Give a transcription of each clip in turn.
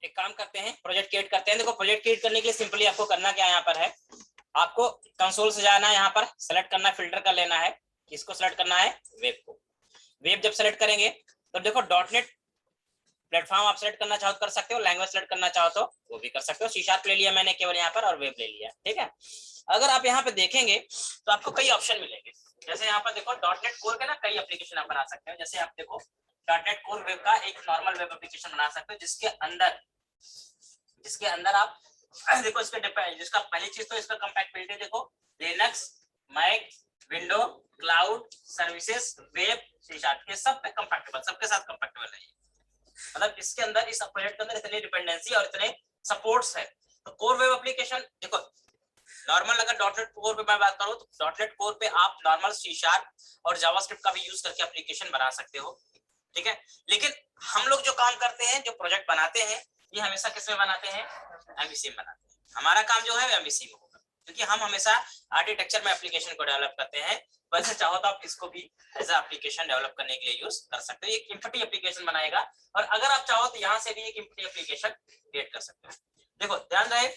एक काम करते हैं, प्रोजेक्ट क्रिएट करते हैं। देखो प्रोजेक्ट क्रिएट करने के लिए सिंपली आपको करना क्या है, यहाँ पर है आपको कंसोल से जाना है, यहाँ पर सेलेक्ट करना, फिल्टर कर लेना है, इसको सेलेक्ट करना है वेब को। वेब जब सेलेक्ट करेंगे तो देखो डॉटनेट प्लेटफॉर्म आप सेलेक्ट करना चाहो तो कर सकते हो, लैंग्वेज सेलेक्ट करना चाहो तो वो भी कर सकते हो। C# ले लिया मैंने केवल यहाँ पर और वेब ले लिया, ठीक है। अगर आप यहाँ पे देखेंगे तो आपको कई ऑप्शन मिलेंगे। जैसे यहाँ पर देखो डॉटनेट कोर के ना कई एप्लीकेशन आप बना सकते हो। जैसे आप देखो डॉटनेट कोर वेब का एक नॉर्मल वेब एप्लीकेशन बना सकते हो, जिसके अंदर आप देखो जिसका पहली चीज तो इसका कंपैटिबिलिटी देखो, Linux, Mac, window, cloud services, web, C# ये सब पे कंपैटिबल, सबके साथ कंपैटिबल है। मतलब इसके अंदर इस प्रोजेक्ट के अंदर इतनी डिपेंडेंसी और इतने सपोर्ट्स है। तो कोर वेब एप्लीकेशन देखो नॉर्मल, अगर डॉटनेट कोर पे मैं बात करूं तो डॉटनेट कोर पे आप नॉर्मल C# और जावास्क्रिप्ट का भी यूज करके एप्लीकेशन बना सकते हो, ठीक है। लेकिन हम लोग जो काम करते हैं, जो प्रोजेक्ट बनाते हैं, ये हमेशा किसमें बनाते हैं, MVC में बनाते हैं। हमारा काम जो है MVC में होगा, क्योंकि हम हमेशा आर्किटेक्चर में एप्लीकेशन को डेवलप करते हैं। वैसे चाहो तो आप इसको भी एज अ एप्लीकेशन डेवलप करने के लिए यूज कर सकते हो। एक इंफिनिटी एप्लीकेशन बनाएगा, और अगर आप चाहो तो यहाँ से भी एक इंफिनिटी एप्लीकेशन क्रिएट कर सकते हो। देखो ध्यान रहे,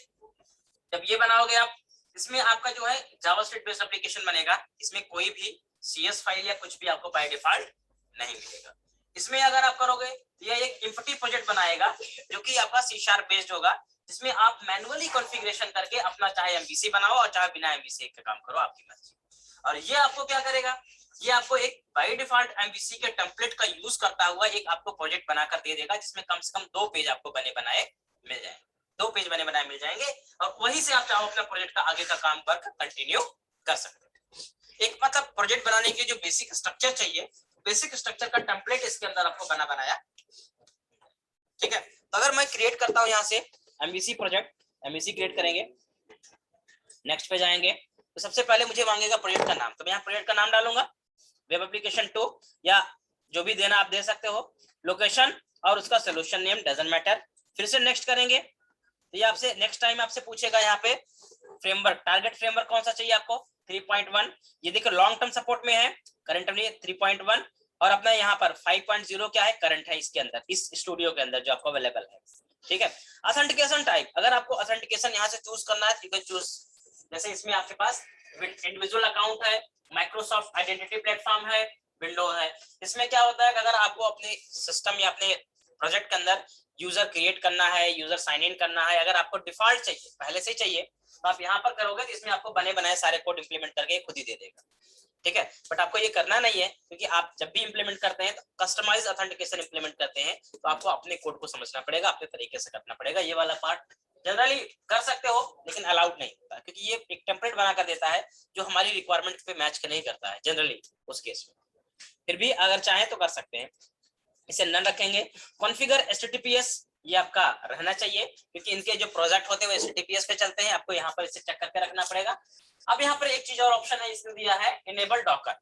जब ये बनाओगे आप, इसमें आपका जो है जावास्क्रिप्ट बेस्ड एप्लीकेशन बनेगा। इसमें कोई भी CS फाइल या कुछ भी आपको बाय डिफॉल्ट नहीं मिलेगा। इसमें अगर आप करोगे तो यह एक इंफिनिटी प्रोजेक्ट बनाएगा जो कि आपका C# बेस्ड होगा, जिसमें आप मैनुअली कॉन्फ़िगरेशन करके अपना चाहे MVC बनाओ और चाहे बिना MVC का काम करो, आपकी मर्जी। और ये आपको क्या करेगा, ये आपको एक बाय डिफॉल्ट MVC के टेम्पलेट का यूज करता हुआ एक आपको प्रोजेक्ट बनाकर दे देगा, जिसमें कम से कम 2 पेज आपको बने बनाए मिल जाएंगे, 2 पेज बने बनाए मिल जाएंगे। और वहीं से आप चाहो अपना प्रोजेक्ट का आगे का काम वर्क कंटिन्यू कर सकते हो। एक मतलब प्रोजेक्ट बनाने के जो बेसिक स्ट्रक्चर चाहिए, बेसिक स्ट्रक्चर का टेम्पलेट इसके अंदर आपको बना बनाया, ठीक है। तो अगर मैं क्रिएट करता हूं यहाँ से MVC प्रोजेक्ट, MVC क्रिएट करेंगे, नेक्स्ट पे जाएंगे तो सबसे पहले मुझे मांगेगा प्रोजेक्ट का नाम। तो मैं यहाँ प्रोजेक्ट का नाम डालूंगा वेब एप्लीकेशन 2, या जो भी देना आप दे सकते हो। लोकेशन और उसका सोल्यूशन नेम डजंट मैटर। फिर से नेक्स्ट करेंगे तो ये आपसे नेक्स्ट टाइम आपसे पूछेगा यहाँ पे फ्रेमवर्क, टारगेट फ्रेमवर्क कौन सा चाहिए आपको, 3.1। ये देखो लॉन्ग टर्म सपोर्ट में है, करंटली 3.1, और अपना यहाँ पर 5.0 क्या है, करंट है इसके अंदर, इस स्टूडियो के अंदर जो आपको अवेलेबल है, ठीक है। ऑथेंटिकेशन टाइप, अगर आपको ऑथेंटिकेशन यहाँ से चूज करना है तो यू कैन चूज। जैसे इसमें आपके पास इंडिविजुअल अकाउंट है, माइक्रोसॉफ्ट आइडेंटिटी प्लेटफॉर्म है, विंडोज है। इसमें क्या होता है कि अगर आपको अपने सिस्टम या अपने प्रोजेक्ट के अंदर यूजर क्रिएट करना है, यूजर साइन इन करना है, अगर आपको डिफॉल्ट चाहिए, पहले से चाहिए, तो आप यहाँ पर करोगे तो इसमें आपको बने बनाए सारे कोड इंप्लीमेंट करके खुद ही दे देगा, ठीक है। बट आपको ये करना नहीं है, क्योंकि आप जब भी इंप्लीमेंट करते हैं तो कस्टमाइज ऑथेंटिकेशन इंप्लीमेंट करते हैं, तो आपको अपने कोड को समझना पड़ेगा, अपने तरीके से करना पड़ेगा। ये वाला पार्ट जनरली कर सकते हो लेकिन अलाउड नहीं होता, क्योंकि ये एक टेम्पलेट बना कर देता है जो हमारी रिक्वायरमेंट पे मैच नहीं करता है जनरली उस केस में। फिर भी अगर चाहे तो कर सकते हैं, इसे नन रखेंगे। कॉन्फ़िगर HTTPS ये आपका रहना चाहिए, क्योंकि इनके जो प्रोजेक्ट होते हैं वो HTTPS पे चलते हैं, आपको यहाँ पर इसे चेक करके रखना पड़ेगा। अब यहाँ पर एक चीज और ऑप्शन है, इसने दिया है इनेबल डॉकर।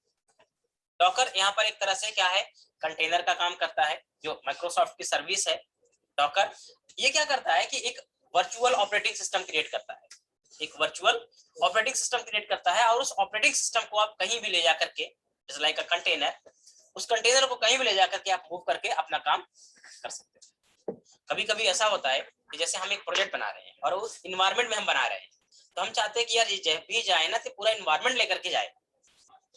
डॉकर यहाँ पर एक तरह से क्या है, कंटेनर का काम करता है, जो माइक्रोसॉफ्ट की सर्विस है डॉकर। ये क्या करता है कि एक वर्चुअल ऑपरेटिंग सिस्टम क्रिएट करता है, एक वर्चुअल ऑपरेटिंग सिस्टम क्रिएट करता है, और उस ऑपरेटिंग सिस्टम को आप कहीं भी ले जाकर के, जैसे लाइक अ कंटेनर, उस कंटेनर को कहीं भी ले जाकर के आप मूव करके अपना काम कर सकते हो। कभी कभी ऐसा होता है कि जैसे हम एक प्रोजेक्ट बना रहे हैं और उस इन्वायरमेंट में हम बना रहे हैं, तो हम चाहते हैं कि यार ये जब भी जाए ना तो पूरा इन्वायरमेंट लेकर के जाए,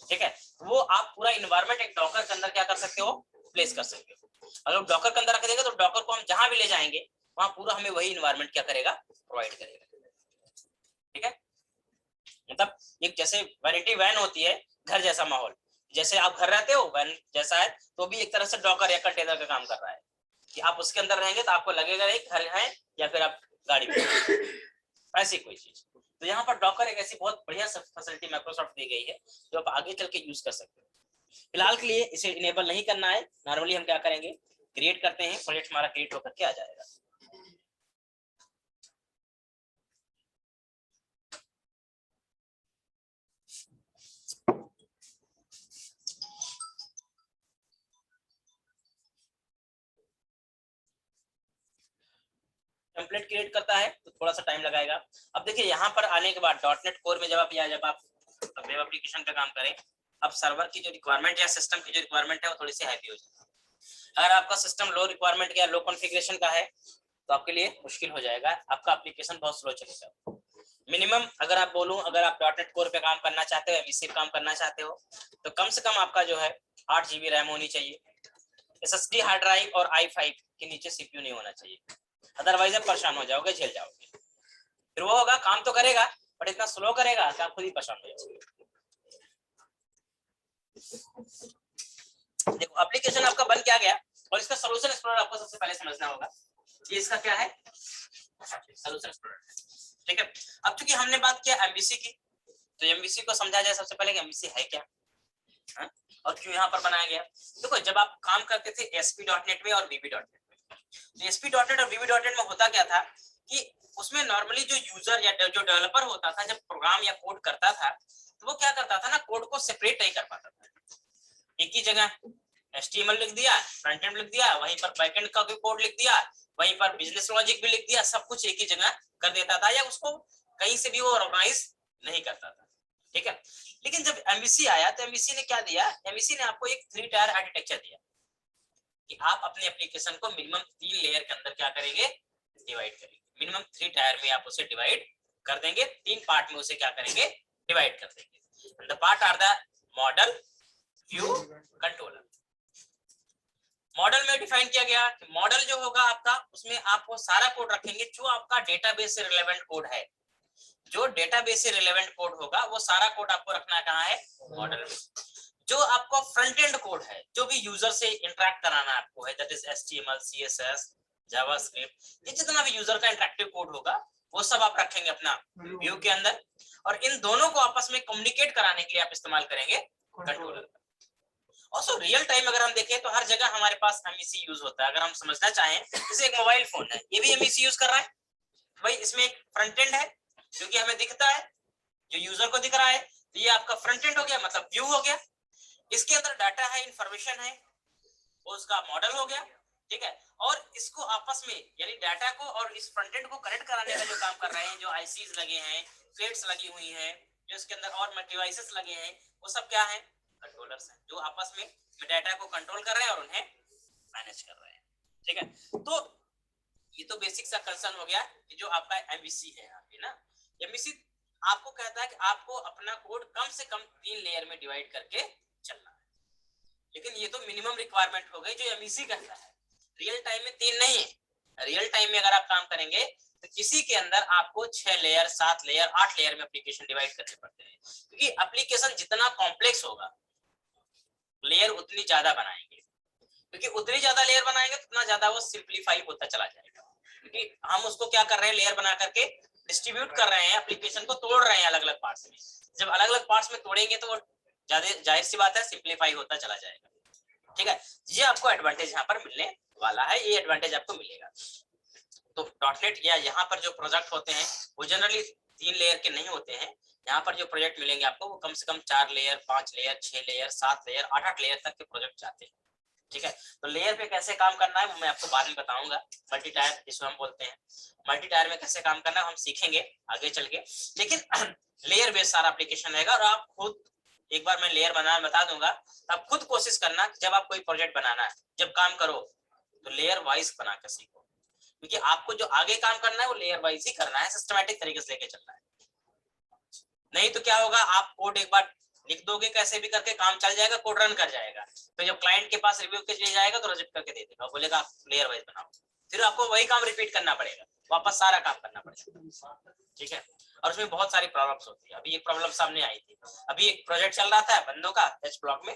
ठीक है। वो आप पूरा इन्वायरमेंट एक डॉकर के अंदर क्या कर सकते हो, प्लेस कर सकते हो। अगर डॉकर के अंदर रख देंगे तो डॉकर को हम जहां भी ले जाएंगे वहां पूरा हमें वही इन्वायरमेंट क्या करेगा, प्रोवाइड करेगा, ठीक है। मतलब एक जैसे वैनिटी वैन होती है, घर जैसा माहौल, जैसे आप घर रहते हो वैन जैसा है, तो भी एक तरह से डॉकर या कंटेनर का काम कर रहा है कि आप उसके अंदर रहेंगे तो आपको लगेगा एक घर है या फिर आप गाड़ी में ऐसी कोई चीज। तो यहाँ पर डॉकर एक ऐसी बहुत बढ़िया फैसिलिटी माइक्रोसॉफ्ट दी गई है जो आप आगे चल के यूज कर सकते हो। फिलहाल के लिए इसे इनेबल नहीं करना है। नॉर्मली हम क्या करेंगे, क्रिएट करते हैं, प्रोजेक्ट हमारा क्रिएट होकर के आ जाएगा। टेम्पलेट क्रिएट करता है तो थोड़ा सा टाइम लगाएगा। अब देखिए यहाँ पर आने के बाद डॉटनेट कोर में जब आप वेब एप्लीकेशन का काम करें, अब सर्वर की जो रिक्वायरमेंट या सिस्टम की जो रिक्वायरमेंट है वो थोड़ी सी हैवी हो जाती है। अगर आपका सिस्टम लो रिक्वायरमेंट या लो कॉन्फ़िगरेशन का है तो आपके लिए मुश्किल हो जाएगा, आपका एप्लीकेशन बहुत स्लो चलेगा। मिनिमम अगर आप बोलूं, अगर आप .NET कोर पे काम करना चाहते हो, MVC पे काम करना चाहते हो, तो कम से कम आपका जो है 8 GB रैम होनी चाहिए, SSD हार्ड ड्राइव और i5 के नीचे CPU नहीं होना चाहिए, अदरवाइज आप परेशान हो जाओगे, झेल जाओगे। फिर वो होगा, काम तो करेगा बट इतना स्लो करेगा कि आप खुद ही परेशान हो जाओगे। देखो एप्लीकेशन आपका बन क्या गया, और इसका सॉल्यूशन एक्सप्लोरर आपको सबसे पहले समझना होगा। ये इसका क्या है, सॉल्यूशन एक्सप्लोरर, ठीक है। अब चूंकि हमने बात किया MVC की, तो MVC को समझा जाए सबसे पहले कि MVC है क्या, हा? और क्यों यहाँ पर बनाया गया। देखो जब आप काम करते थे ASP.NET में और VB.NET में, तो ASP.NET और VB.NET में होता क्या था कि उसमें नॉर्मली जो यूजर या जो डेवलपर होता था, जब प्रोग्राम या कोड करता था, तो वो क्या करता था ना, कोड को सेपरेट नहीं कर पाता था। एक ही जगह HTML लिख दिया, फ्रंट एंड लिख दिया, वहीं पर बैकएंड का भी कोड लिख दिया, वहीं पर बिजनेस लॉजिक भी लिख दिया, सब कुछ एक ही जगह कर देता था, या उसको कहीं से भी वो ऑर्गेनाइज नहीं करता था, ठीक है। लेकिन जब MVC आया तो MVC ने क्या दिया, MVC ने आपको एक 3 टायर आर्किटेक्चर दिया कि आप अपने एप्लीकेशन को मिनिमम 3 लेयर के अंदर क्या करेंगे, डिवाइड करेंगे। मिनिमम 3 टायर में आप उसे डिवाइड कर देंगे, 3 पार्ट में उसे क्या करेंगे, डिवाइड कर देंगे। The part are the model, view, controller. Model में डिफाइन किया गया कि मॉडल जो होगा आपका, उसमें आप वो सारा कोड रखेंगे जो आपका डेटाबेस से रिलेवेंट कोड है। जो डेटाबेस से रिलेवेंट कोड होगा वो सारा कोड आपको रखना कहाँ है, मॉडल में। जो आपको फ्रंट एंड कोड है, जो भी यूजर से इंटरेक्ट कराना आपको है, that is HTML, CSS, JavaScript, ये जितना भी यूजर का इंटरेक्टिव कोड होगा वो सब आप रखेंगे अपना व्यू के अंदर, और इन दोनों को आपस में कम्युनिकेट कराने के लिए आप इस्तेमाल करेंगे कंट्रोलर। और रियल टाइम अगर हम देखें तो हर जगह हमारे पास MVC यूज होता है। अगर हम समझना चाहें, जैसे एक मोबाइल फोन है, ये भी MVC यूज कर रहा है भाई, इसमें एक फ्रंट एंड है जो कि हमें दिखता है, जो यूजर को दिख रहा है, तो ये आपका फ्रंट एंड हो गया, मतलब व्यू हो गया। इसके अंदर डाटा है, इंफॉर्मेशन है, वो उसका मॉडल हो गया, ठीक है। और इसको आपस में यानी डाटा को और इस फ्रंट एंड को कनेक्ट कराने का जो काम कर रहे हैं, जो ICs लगे हैं, प्लेट्स लगी हुई हैं, जो इसके अंदर और डिवाइसेस लगे हैं, वो सब क्या है, कंट्रोलर्स हैं, जो आपस में डाटा को कंट्रोल कर रहे हैं और उन्हें मैनेज कर रहे हैं, ठीक है। तो ये तो बेसिक सा कंसर्न हो गया कि जो आपका MVC है यहाँ पे ना, MVC आपको कहता है कि आपको अपना कोड कम से कम 3 लेयर में डिवाइड करके चलना है। लेकिन ये तो मिनिमम रिक्वायरमेंट हो गई जो MVC कहता है। रियल टाइम में 3 नहीं है। रियल टाइम में अगर आप काम करेंगे तो किसी के अंदर आपको 6 लेयर, 7 लेयर, 8 लेयर में एप्लीकेशन डिवाइड करने पड़ते हैं, क्योंकि एप्लीकेशन जितना कॉम्प्लेक्स होगा लेयर उतनी ज्यादा बनाएंगे, क्योंकि उतनी ज्यादा लेयर बनाएंगे उतना ज्यादा वो सिंप्लीफाई होता चला जाएगा। क्योंकि हम उसको क्या कर रहे हैं, लेयर बना करके डिस्ट्रीब्यूट कर रहे हैं, एप्लीकेशन को तोड़ रहे हैं अलग अलग पार्ट्स में। जब अलग अलग पार्ट्स में तोड़ेंगे तो वो जाहिर सी बात है सिंप्लीफाई होता चला जाएगा, ठीक है। ये आपको एडवांटेज यहाँ पर मिलने वाला है, ये एडवांटेज आपको मिलेगा। तो .NET या यहाँ पर जो प्रोजेक्ट होते हैं वो जनरली 3 लेयर के नहीं होते हैं। यहाँ पर जो प्रोजेक्ट मिलेंगे आपको वो कम से कम 4 layer, 5 layer, 6 layer, 7 layer, 8 layer तक के प्रोजेक्ट जाते हैं, ठीक है। तो लेयर पे कैसे काम करना है वो मैं आपको बाद में बताऊंगा। मल्टी टायर जिसको हम बोलते हैं, मल्टी टायर में कैसे काम करना है हम सीखेंगे आगे चल के। लेकिन लेयर बेस्ड सारा एप्लीकेशन रहेगा, और आप खुद एक बार मैं लेयर बनाना बता दूंगा, आप खुद कोशिश करना जब आप कोई प्रोजेक्ट बनाना है, जब काम करो तो लेयर वाइज बना कर सीखो, क्योंकि आपको जो आगे काम करना है वो लेयर वाइज ही करना है, सिस्टमैटिक तरीके से लेके चलना है। नहीं तो क्या होगा, आप कोड एक बार लिख दोगे कैसे भी करके, काम चल जाएगा, कोड रन कर जाएगा, तो जब क्लाइंट के पास रिव्यू के लिए जाएगा तो रिजेक्ट करके दे देगा, बोलेगा आप लेयर वाइज बनाओ, फिर आपको वही काम रिपीट करना पड़ेगा, वापस सारा काम करना पड़ेगा, ठीक है। और उसमें बहुत सारी प्रॉब्लम्स होती है। अभी एक प्रॉब्लम सामने आई थी, अभी एक प्रोजेक्ट चल रहा था बंदों का एच ब्लॉक में,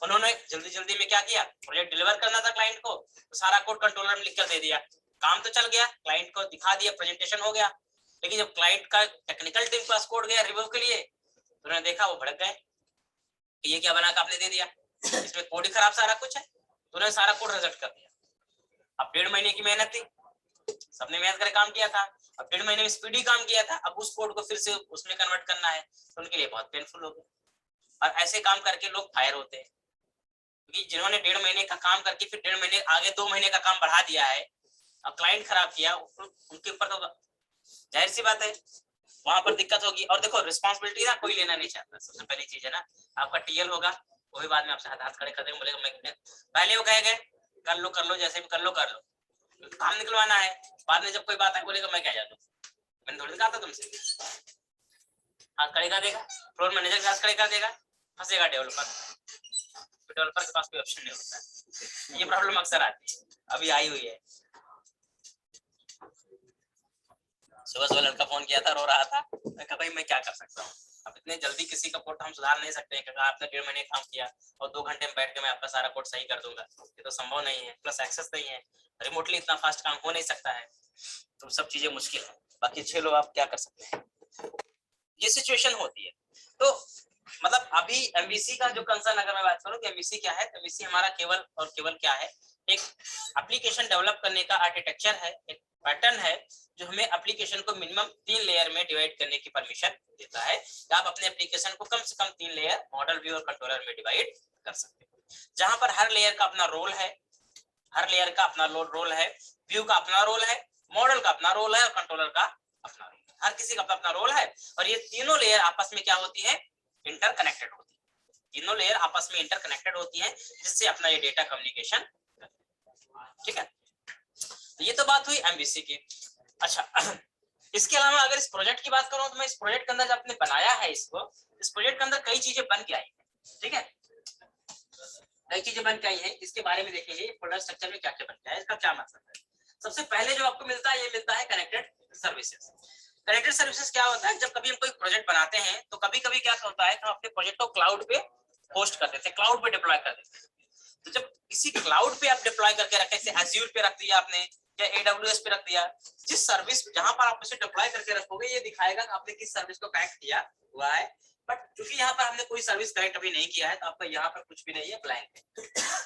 उन्होंने जल्दी जल्दी में क्या किया, प्रोजेक्ट डिलीवर करना था क्लाइंट को, तो सारा कोड कंट्रोलर में लिख कर दे दिया, काम तो चल गया, क्लाइंट को दिखा दिया, प्रेजेंटेशन हो गया, लेकिन जब क्लाइंट का टेक्निकल टीम पास कोड गया रिव्यू के लिए, तो उन्होंने देखा, वो भड़क गए कि ये क्या बना के आपने दे दिया, इसमें कोड ही खराब सारा कुछ है, तो उन्होंने सारा कोड रिजेक्ट कर दिया। अब 1.5 महीने की मेहनत थी, सबने मेहनत करके काम किया था, अब 1.5 महीने में स्पीडी काम किया था, अब उस कोड को फिर से उसमें कन्वर्ट करना है, तो उनके लिए बहुत पेनफुल हो गया। और ऐसे काम करके लोग फायर होते हैं, क्योंकि जिन्होंने 1.5 महीने का काम करके फिर 1.5 महीने आगे 2 महीने का काम बढ़ा दिया है, अब क्लाइंट खराब किया, उनके ऊपर तो जाहिर सी बात है वहां पर दिक्कत होगी। और देखो रिस्पांसिबिलिटी ना कोई लेना नहीं चाहता, सबसे पहली चीज है ना, आपका TL होगा वो भी बाद में आपसे हाथ खड़े कर देंगे, बोलेगा मैं, पहले वो कहेंगे कर लो जैसे भी कर लो, काम निकलवाना है, बाद में जब कोई बात है बोलेगा मैं क्या जानूं, मैंने थोड़ी कहा था तुमसे। हाथ खड़े कर देगा, फ्लोर मैनेजर के हाथ खड़े कर देगा, फंसेगा डेवलपर, डेवलपर के पास कोई ऑप्शन नहीं होता है। ये प्रॉब्लम अक्सर आती है, अभी आई हुई है। सुबह सुबह लड़का फोन किया था, रो रहा था, मैं कहा भाई मैं क्या कर सकता हूँ, अब इतने जल्दी किसी का कोड हम सुधार नहीं सकते हैं, क्योंकि आपने 1.5 महीने काम किया और 2 घंटे में बैठ के मैं आपका सारा कोड सही कर दूंगा, ये तो संभव नहीं है, प्लस एक्सेस नहीं है, रिमोटली इतना फास्ट काम हो नहीं सकता है, तो सब चीजें मुश्किल है। बाकी 6 लोग आप क्या कर सकते हैं, ये सिचुएशन होती है। तो मतलब अभी एमवीसी का जो कंसर्न अगर मैं बात करूं कि एमवीसी क्या है, तो एमवीसी हमारा केवल और केवल क्या है, एक एप्लीकेशन डेवलप करने का आर्किटेक्चर है, एक पैटर्न है जो हमें एप्लीकेशन को मिनिमम 3 लेयर में डिवाइड करने की परमिशन देता है कि आप अपने एप्लीकेशन को कम से कम 3 लेयर मॉडल, व्यू और कंट्रोलर में डिवाइड कर सकते हैं, जहां पर हर लेयर का अपना रोल है, हर लेयर का अपना रोल है, व्यू का अपना रोल है, मॉडल का अपना रोल है और कंट्रोलर का अपना रोल है, हर किसी का अपना अपना रोल है। और ये तीनों लेयर आपस में क्या होती है, इंटरकनेक्टेड होती है, तीनों लेयर आपस में इंटरकनेक्टेड होती है, जिससे अपना ये डेटा कम्युनिकेशन, ठीक है। तो ये तो बात हुई एमवीसी की। अच्छा इसके अलावा अगर इस प्रोजेक्ट की बात करूं तो मैं इस प्रोजेक्ट के अंदर जब आपने बनाया है इसको, इस प्रोजेक्ट के अंदर कई चीजें बन के आई है, ठीक है, कई चीजें बन के आई है, इसके बारे में देखेंगे प्रोडक्ट स्ट्रक्चर में क्या क्या बन गया है, इसका क्या मतलब है। सबसे पहले जो आपको मिलता है, ये मिलता है कनेक्टेड सर्विसेज। कनेक्टेड सर्विसेज क्या होता है, जब कभी हम कोई प्रोजेक्ट बनाते हैं तो कभी कभी क्या होता है, हम अपने प्रोजेक्ट को क्लाउड पे होस्ट कर देते हैं, क्लाउड पे डिप्लॉय कर देते हैं। तो जब किसी क्लाउड पे आप डिप्लॉय करके रखे, जैसे एज्यूर पे रख दिया आपने या AWS पे रख दिया, जिस सर्विस जहां पर आप उसे डिप्लॉय करके रखोगे ये दिखाएगा कि आपने किस सर्विस को कनेक्ट किया हुआ है। बट क्योंकि यहाँ पर हमने कोई सर्विस कनेक्ट अभी नहीं किया है, तो आपका यहाँ पर कुछ भी नहीं है, ब्लैंक है।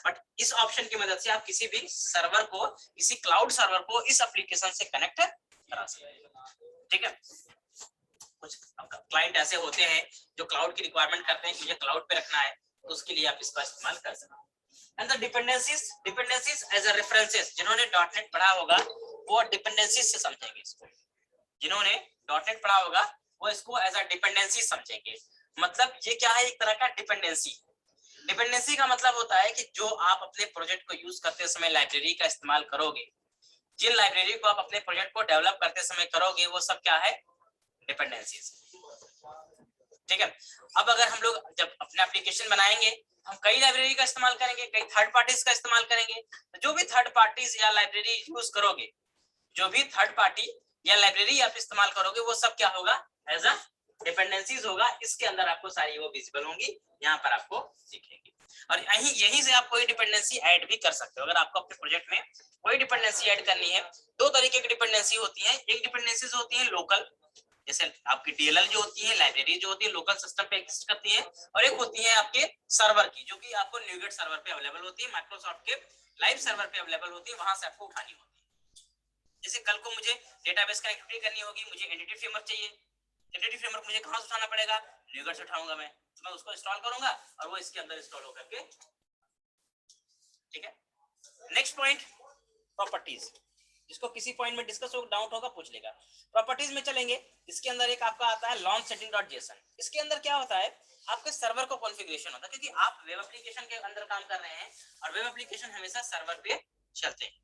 बट इस ऑप्शन की मदद से आप किसी भी सर्वर को, किसी क्लाउड सर्वर को इस एप्लीकेशन से कनेक्ट करा सकते हैं, ठीक है। कुछ क्लाइंट ऐसे होते हैं जो क्लाउड की रिक्वायरमेंट करते हैं कि मुझे क्लाउड पे रखना है, तो उसके लिए आप इसका इस्तेमाल कर सकते हैं। And the dependencies as a references, जिन्होंने डॉटनेट पढ़ा होगा वो डिपेंडेंसीज से समझेंगे इसको, जिन्होंने डॉटनेट पढ़ा होगा वो इसको एज अ डिपेंडेंसी समझेंगे। मतलब ये क्या है, एक तरह का डिपेंडेंसी। डिपेंडेंसी का मतलब होता है कि जो आप अपने प्रोजेक्ट को यूज करते समय लाइब्रेरी का इस्तेमाल करोगे, जिन लाइब्रेरी को आप अपने प्रोजेक्ट को डेवलप करते समय करोगे, वो सब क्या है, डिपेंडेंसीज, ठीक है। अब अगर हम लोग जब अपना एप्लीकेशन बनाएंगे, हम कई लाइब्रेरी का इस्तेमाल करेंगे, कई थर्ड पार्टीज का इस्तेमाल करेंगे, तो जो भी थर्ड पार्टीज या लाइब्रेरी यूज करोगे, जो भी थर्ड पार्टी या लाइब्रेरी आप इस्तेमाल करोगे, वो सब क्या होगा, एज अ डिपेंडेंसीज होगा। इसके अंदर आपको सारी वो विजिबल होंगी, यहाँ पर आपको दिखेगी। और यहीं से आप कोई डिपेंडेंसी ऐड भी कर सकते हो। अगर आपको अपने प्रोजेक्ट में कोई डिपेंडेंसी ऐड करनी है, दो तरीके की डिपेंडेंसी होती है, एक डिपेंडेंसीज होती है लोकल, जैसे आपकी DLL जो होती है, लाइब्रेरी जो होती है लोकल सिस्टम पे एग्जिस्ट करती है, और एक होती है आपके सर्वर की, जो कि आपको न्यूगेट सर्वर पे अवेलेबल होती है, माइक्रोसॉफ्ट के लाइव सर्वर पे अवेलेबल होती है, वहां से आपको उठानी होती है। जैसे कल को मुझे डेटाबेस कनेक्टिविटी करनी होगी, मुझे एंटिटी फ्रेमवर्क चाहिए, एंटिटी फ्रेमवर्क मुझे कहां से उठाना पड़ेगा, न्यूगेट से उठाऊंगा मैं, तो मैं उसको इंस्टॉल करूंगा और वो इसके अंदर इंस्टॉल होकर के, ठीक है। नेक्स्ट पॉइंट, प्रॉपर्टीज, जिसको किसी पॉइंट में डिस्कस हो, डाउट होगा पूछ लेगा। प्रॉपर्टीज में चलेंगे, इसके अंदर एक आपका आता है लॉन्च सेटिंग डॉट जेसन। इसके अंदर क्या होता है, आपके सर्वर को कॉन्फ़िगरेशन होता है, क्योंकि आप वेब एप्लीकेशन के अंदर काम कर रहे हैं और वेब एप्लीकेशन हमेशा सर्वर पे चलते हैं।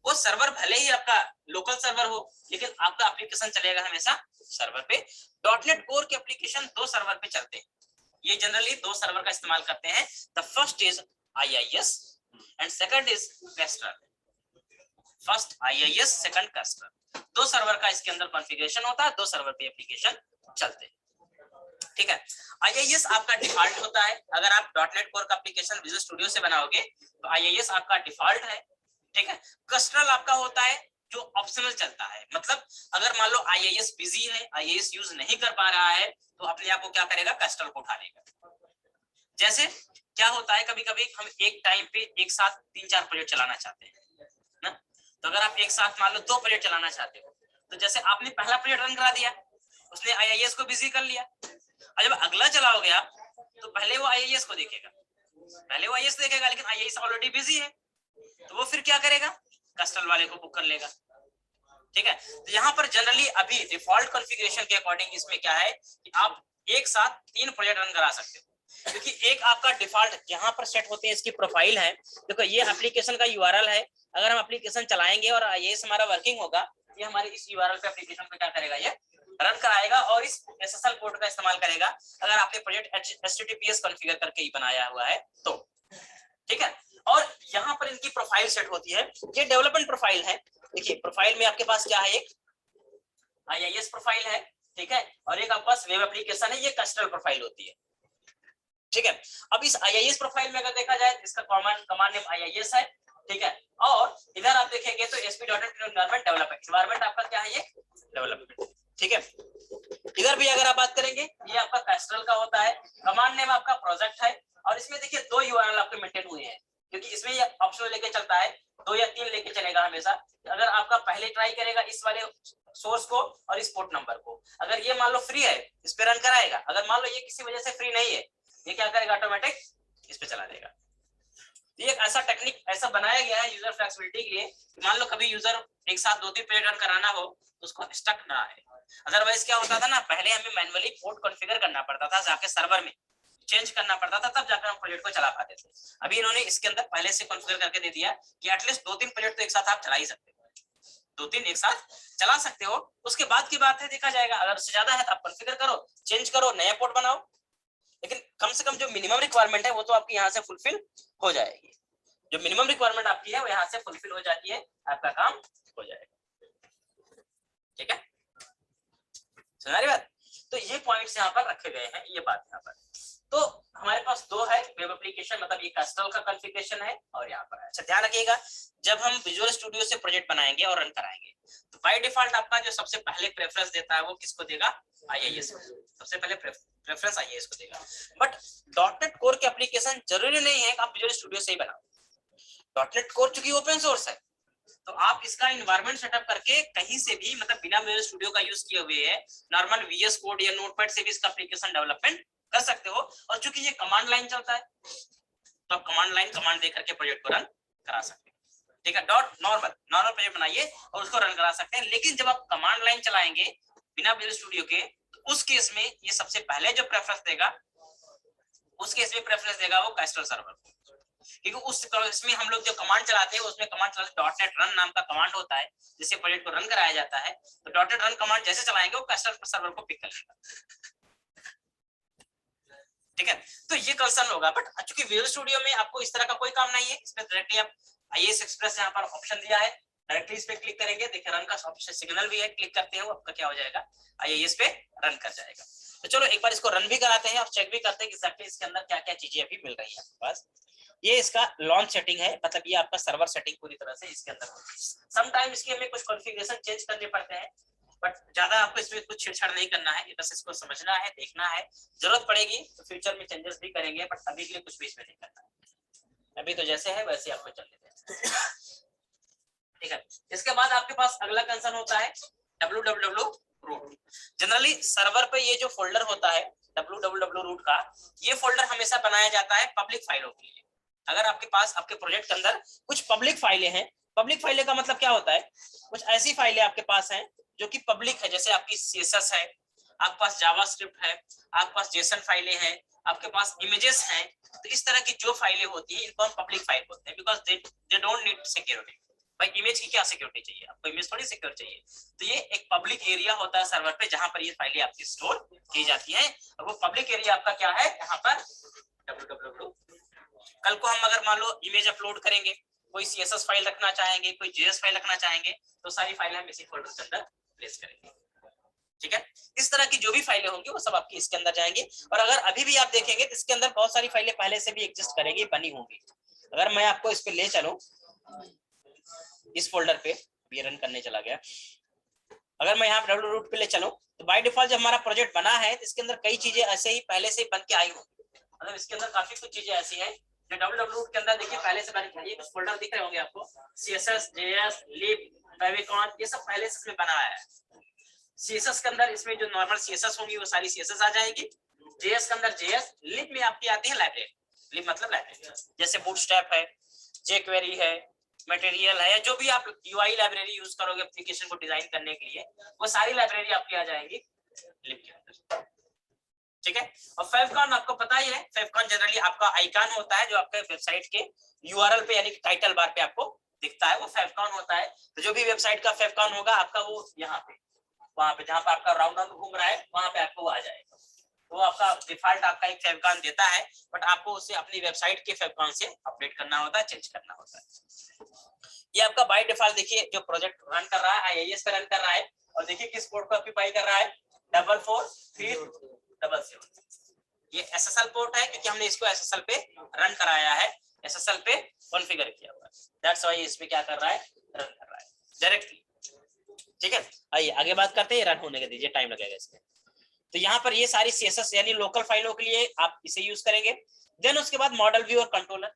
वो सर्वर भले ही आपका लोकल सर्वर हो, लेकिन आपका एप्लीकेशन चलेगा हमेशा सर्वर पे। डॉटनेट कोर के एप्लीकेशन 2 सर्वर पे चलते हैं, ये जनरली 2 सर्वर का इस्तेमाल करते हैं। The first is IIS and second is Kestrel। First IIS, second Kestrel, 2 server का इसके अंदर कॉन्फ़िगरेशन होता है, 2 सर्वर पे एप्लीकेशन चलते हैं, ठीक है। IIS आपका डिफॉल्ट होता है, अगर आप डॉटनेट कोर का एप्लीकेशन विजुअल स्टूडियो से बनाओगे तो IIS आपका डिफॉल्ट है, ठीक है। Kestrel आपका होता है जो ऑप्शनल चलता है, मतलब अगर मान लो IIS बिजी है, IIS यूज नहीं कर पा रहा है, तो अपने आप को क्या करेगा, Kestrel को उठा लेगा। जैसे क्या होता है, कभी कभी हम एक टाइम पे एक साथ 3-4 प्रोजेक्ट चलाना चाहते हैं ना, तो अगर आप एक साथ मान लो 2 प्रोजेक्ट चलाना चाहते हो, तो जैसे आपने पहला प्रोजेक्ट रन करा दिया, उसने IIS को बिजी कर लिया, और जब अगला चलाओगे आप, तो पहले वो IIS को देखेगा, पहले वो IIS देखेगा, लेकिन IIS ऑलरेडी बिजी है, तो वो फिर क्या करेगा, Kestrel वाले को बुक कर लेगा, ठीक है। तो यहाँ पर जनरली अभी डिफॉल्ट कॉन्फ़िगरेशन के अकॉर्डिंग इसमें क्या है कि आप एक साथ 3 प्रोजेक्ट रन करा सकते हो। क्योंकि एक आपका डिफॉल्ट यहाँ पर सेट होते हैं, इसकी प्रोफाइल है। देखो ये एप्लीकेशन का यूआरएल है, अगर हम एप्लीकेशन चलाएंगे और ये हमारा वर्किंग होगा, ये हमारे इस यूआरएल पे एप्लीकेशन पे क्या करेगा, ये रन कराएगा और इस एसएसएल पोर्ट का इस्तेमाल करेगा, अगर आपने प्रोजेक्ट एचटीटीपीएस कॉन्फ़िगर करके ही बनाया हुआ है तो, ठीक है। और यहाँ पर इनकी प्रोफाइल सेट होती है, ये डेवलपमेंट प्रोफाइल है। देखिए प्रोफाइल में आपके पास क्या है, एक आईआईएस प्रोफाइल है, ठीक है, और एक आपके पास वेब एप्लीकेशन है, ये कस्टमर प्रोफाइल होती है, ठीक है। अब इस आईआईएस प्रोफाइल में अगर देखा जाए, इसका कमांड नेम आईआईएस है, ठीक है। और इधर आप देखेंगे तो ASP.NET एनवायरनमेंट डेवलपमेंट, एनवायरनमेंट आपका क्या है, ये डेवलपमेंट, ठीक है। इधर भी अगर आप बात करेंगे, ये आपका कैस्ट्रल का होता है, कमांड नेम आपका प्रोजेक्ट है, और इसमें देखिए 2 यूआरएल आपके मेंटेन हुए हैं, क्योंकि इसमें ये ऑप्शनल लेके चलता है, 2 या 3 लेके चलेगा हमेशा। अगर आपका पहले ट्राई करेगा इस वाले सोर्स को और इस पोर्ट नंबर को, अगर ये मान लो फ्री है इस पे रन कराएगा, अगर मान लो ये किसी वजह से फ्री नहीं है, ये क्या करेगा, ऑटोमेटिक इस पे चला देगा। ये एक ऐसा टेक्निक ऐसा बनाया गया है यूजर फ्लेक्सिबिलिटी के लिए, मान लो कभी यूजर एक साथ 2-3 पेज रन कराना हो तो उसको स्टक ना आए। अदरवाइज क्या होता था ना, पहले हमें मैन्युअली पोर्ट कॉन्फ़िगर करना पड़ता था, जाके सर्वर में चेंज करना पड़ता था, तब जाकर हम प्रोजेक्ट को चला पाते थे। अभी इन्होंने इसके अंदर पहले से कॉन्फ़िगर करके दे दिया कि एटलीस्ट 2-3 प्रोजेक्ट तो एक साथ आप चला ही सकते हो, 2-3 एक साथ चला सकते हो। उसके बाद की बात है, देखा जाएगा अगर उससे ज्यादा है तो आप कॉन्फ़िगर करो, चेंज करो, नया पोर्ट बनाओ, लेकिन कम से कम जो मिनिमम रिक्वायरमेंट है वो तो आपकी यहाँ से फुलफिल हो जाएगी। जो मिनिमम रिक्वायरमेंट आपकी है वो यहाँ से फुलफिल हो जाती है, आपका काम हो जाएगा, ठीक है, समझ रही बात। तो ये पॉइंट्स यहाँ पर रखे गए हैं, ये बात यहाँ पर। तो हमारे पास 2 है वेब एप्लीकेशन, मतलब ये कैस्ट्रल का कॉन्फ़िगरेशन है और यहाँ पर है। अच्छा ध्यान रखिएगा, जब हम विजुअल स्टूडियो से प्रोजेक्ट बनाएंगे और रन कराएंगे तो बाय डिफॉल्ट आपका जो सबसे पहले प्रेफरेंस देता है वो किसको देगा, आईआईएस को, सबसे पहले प्रेफरेंस आईआईएस को देगा। बट डॉटनेट कोर के एप्लीकेशन जरूरी नहीं है कि आप विजुअल स्टूडियो से ही बनाओ। डॉटनेट कोर चूंकि ओपन सोर्स है तो आप इसका एनवायरनमेंट सेटअप करके कहीं से भी, मतलब बिना विजुअल स्टूडियो का यूज किए हुए है, नॉर्मल वीएस कोड या नोटपैड से भी इसका एप्लीकेशन डेवलपमेंट कर सकते हो। और चूंकि ये कमांड लाइन चलता है तो आप कमांड लाइन कमांड दे करके प्रोजेक्ट को रन करा सकते हैं, ठीक है। नॉर्मल प्रोजेक्ट बनाइए और उसको रन करा सकते हैं। लेकिन जब आप कमांड लाइन चलाएंगे बिना विजुअल स्टूडियो के, तो उस केस में ये सबसे पहले जो प्रेफरेंस देगा, उस केस में प्रेफरेंस देगा वो कैस्ट्रल सर्वर को, क्योंकि उस इसमें हम लोग जो कमांड चलाते हैं उसमें कमांड चलाते डॉटनेट रन नाम का कमांड होता है, जिससे प्रोजेक्ट को रन कराया जाता है। तो डॉटनेट रन कमांड जैसे चलाएंगे वो कैस्ट्रल सर्वर को पिक कर लेगा, ठीक है। तो ये कंसर्न होगा। बट चूंकि विजुअल स्टूडियो में आपको इस तरह का कोई काम नहीं है, इसमें डायरेक्टली आप आईएएस एक्सप्रेस यहाँ पर ऑप्शन दिया है, डायरेक्टली इस पे क्लिक करेंगे, देखिए रन का ऑप्शन सिग्नल भी है, क्लिक करते हैं वो आपका क्या हो जाएगा, आईएएस पे रन कर जाएगा। तो चलो एक बार इसको रन भी कराते हैं और चेक भी करते हैं कि एक्चुअली इसके अंदर क्या क्या चीजें अभी मिल रही है आपके पास। ये इसका लॉन्च सेटिंग है, मतलब ये आपका सर्वर सेटिंग पूरी तरह से इसके अंदर होती है। सम टाइम इसके हमें कुछ कॉन्फ़िगरेशन चेंज करने पड़ते हैं, बट ज्यादा आपको इसमें कुछ छेड़छाड़ नहीं करना है, बस इसको समझना है, देखना है, जरूरत पड़ेगी तो फ्यूचर में चेंजेस भी करेंगे, बट अभी के लिए कुछ भी इसमें नहीं करना है। अभी तो जैसे है वैसे आपको चलने दें, ठीक है। इसके बाद आपके पास अगला कंसर्न होता है www रूट। जनरली सर्वर पे ये जो फोल्डर होता है www रूट का, ये फोल्डर हमेशा बनाया जाता है पब्लिक फाइलों के लिए। अगर आपके पास आपके प्रोजेक्ट के अंदर कुछ पब्लिक फाइलें हैं, पब्लिक फाइलें का मतलब क्या होता है, कुछ ऐसी फाइलें आपके पास हैं जो कि पब्लिक है, जैसे आपकी सीएसएस है, आपके पास जावास्क्रिप्ट है, आपके पास जेसन फाइलें हैं, आपके पास इमेजेस हैं। तो इस तरह की जो फाइलें होती हैं इनको हम पब्लिक फाइल बोलते हैं, because they don't need security. भाई इमेज की क्या सिक्योरिटी चाहिए आपको, इमेज थोड़ी सिक्योर चाहिए। तो ये एक पब्लिक एरिया होता है सर्वर पे, जहां पर ये फाइलें आपकी स्टोर की जाती हैं, और वो पब्लिक एरिया आपका क्या है, यहाँ पर www। कल को हम अगर मान लो इमेज अपलोड करेंगे, कोई सीएसएस फाइल रखना चाहेंगे, कोई जेएस फाइल रखना चाहेंगे, तो सारी फाइलें हम इसी फोल्डर के अंदर प्लेस करेंगे, ठीक है। इस तरह की जो भी फाइलें होंगी वो सब आपकी इसके अंदर जाएंगी। और अगर अभी भी आप देखेंगे तो इसके अंदर बहुत सारी फाइलें पहले से भी एग्जिस्ट करेंगी, बनी होंगी। अगर मैं आपको इस पे ले चलूं, इस फोल्डर पे ये रन करने चला गया, अगर मैं यहाँ पे डब्ल्यू रूट पे ले चलूं तो बाय डिफॉल्ट जब हमारा प्रोजेक्ट बना है तो इसके अंदर कई चीजें ऐसे ही पहले से बन के आई होंगी। मतलब इसके अंदर काफी कुछ चीजें ऐसी हैं जो डब्ल्यू रूट के अंदर देखिए पहले से बन के आई है। कुछ फोल्डर दिख रहे होंगे आपको, सीएसएस, जेएस, लिब, फेविकॉन, ये सब पहले से इसमें बना है। सीएसएस के अंदर इसमें जो नॉर्मल सीएसएस होंगी वो सारी सीएसएस आ जाएगी। जेएस के अंदर जेएस, लिब में आपकी आती है लाइब्रेरी, लिब मतलब लाइब्रेरी, जैसे बूटस्ट्रैप है, जेक्वेरी है, मटेरियल है, जो भी आप यूआई लाइब्रेरी यूज करोगे एप्लीकेशन को डिजाइन करने के लिए, वो सारी लाइब्रेरी आपकी आ जाएगी लिब के अंदर, ठीक है। और फेवकॉन आपको पता ही है, फेवकॉन जनरली आपका आइकन होता है जो आपके वेबसाइट के यूआरएल पे यानी कि टाइटल बार पे आपको दिखता है, वो फेवकॉन होता है। तो जो भी वेबसाइट का फेवकॉन होगा आपका वो यहाँ पे, वहां पे जहां पे आपका राउंड राउंड घूम रहा है वहां पे आपको आ जाएगा। तो आपका डिफॉल्ट आपका एक फेवकॉन देता है, बट आपको उसे अपनी वेबसाइट के फेवकॉन से अपडेट करना होता है, चेंज करना होता है। ये आपका बाय डिफॉल्ट देखिए जो प्रोजेक्ट रन कर रहा है आईआईएस पे रन कर रहा है, और देखिए किस पोर्ट को ऑक्यूपाई कर रहा है 443377। ये एसएसएल पोर्ट है क्योंकि हमने इसको एसएसएल पे रन कराया है, एसएसएल पे कॉन्फ़िगर किया हुआ है, दैट्स व्हाई इसमें क्या कर रहा है, रन कर रहा है डायरेक्टली। ठीक है, आइए आगे बात करते हैं, रन होने के दीजिए, टाइम लगेगा इसमें। तो यहाँ पर ये सारी सीएसएस यानी लोकल फाइलों के लिए आप इसे यूज करेंगे। देन उसके बाद मॉडल व्यू और कंट्रोलर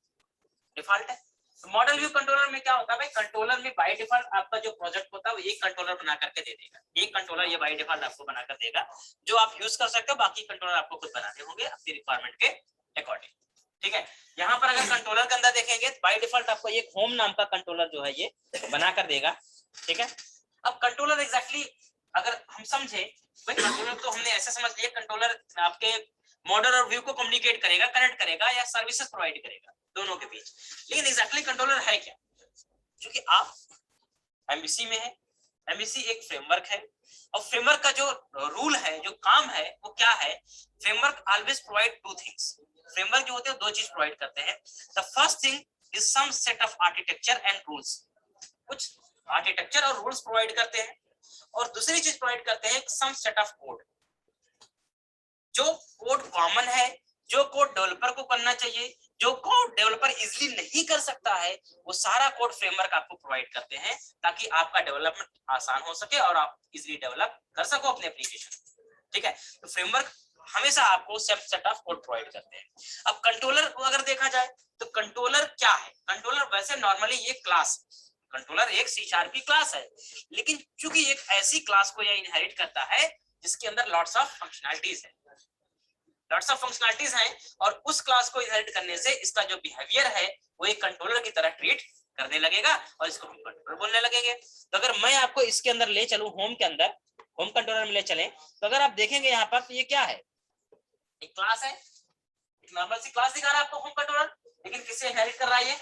डिफॉल्ट है। तो मॉडल व्यू कंट्रोलर में क्या होता है भाई, कंट्रोलर में बाय डिफॉल्ट आपका जो प्रोजेक्ट होता है वो एक कंट्रोलर बना करके दे देगा, एक कंट्रोलर ये बाय डिफॉल्ट आपको बना कर देगा, जो आप यूज कर सकते हो, बाकी कंट्रोलर आपको खुद बनाने होंगे अपनी रिक्वायरमेंट के अकॉर्डिंग। ठीक है, यहाँ पर अगर कंट्रोलर के अंदर देखेंगे तो बाय डिफॉल्ट आपको एक होम नाम का कंट्रोलर जो है ये बना कर देगा। ठीक है, अब कंट्रोलर एग्जैक्टली अगर हम समझे भाई, कंट्रोलर तो हमने ऐसे समझ लिया कंट्रोलर आपके मॉडल और व्यू को कम्युनिकेट करेगा, कनेक्ट करेगा या सर्विसेज प्रोवाइड करेगा दोनों के बीच। लेकिन एग्जैक्टली कंट्रोलर है क्या, क्योंकि आप एमबीसी में है, एमबीसी एक फ्रेमवर्क है, और फ्रेमवर्क का जो रूल है, जो काम है वो क्या है, framework always provide two things. Framework जो होते हैं दो चीज प्रोवाइड करते हैं। The first thing is some set of architecture and rules, कुछ आर्किटेक्चर और रूल्स प्रोवाइड करते हैं, और दूसरी चीज प्रोवाइड करते हैं सम सेट ऑफ कोड, जो कोड कॉमन है, जो कोड डेवलपर को करना चाहिए, जो कोड डेवलपर इजीली नहीं कर सकता है, वो सारा कोड फ्रेमवर्क आपको प्रोवाइड करते हैं ताकि आपका डेवलपमेंट आसान हो सके और आप इजीली डेवलप कर सको अपने एप्लीकेशन। ठीक है, तो फ्रेमवर्क हमेशा आपको सेट ऑफ कोड प्रोवाइड करते हैं। अब कंट्रोलर को अगर देखा जाए तो कंट्रोलर क्या है, कंट्रोलर वैसे नॉर्मली ये क्लास, कंट्रोलर एक C# क्लास है, लेकिन चूंकि एक ऐसी क्लास को यह इनहेरिट करता है जिसके अंदर लॉट्स ऑफ फंक्शनैलिटीज है, लॉट्स ऑफ फंक्शनैलिटीज हैं, और उस क्लास को इनहेरिट करने से इसका जो बिहेवियर है वो एक कंट्रोलर की तरह ट्रीट करने लगेगा और इसको हम कंट्रोलर बोलने लगेंगे। तो अगर मैं आपको इसके अंदर ले चलूं, होम के अंदर, होम कंट्रोलर में ले चलें, तो अगर आप देखेंगे यहाँ पर तो ये क्या है, एक क्लास है, एक नॉर्मल सी क्लास दिखा रहा है आपको होम कंट्रोलर, लेकिन किससे इनहेरिट कर रहा है ये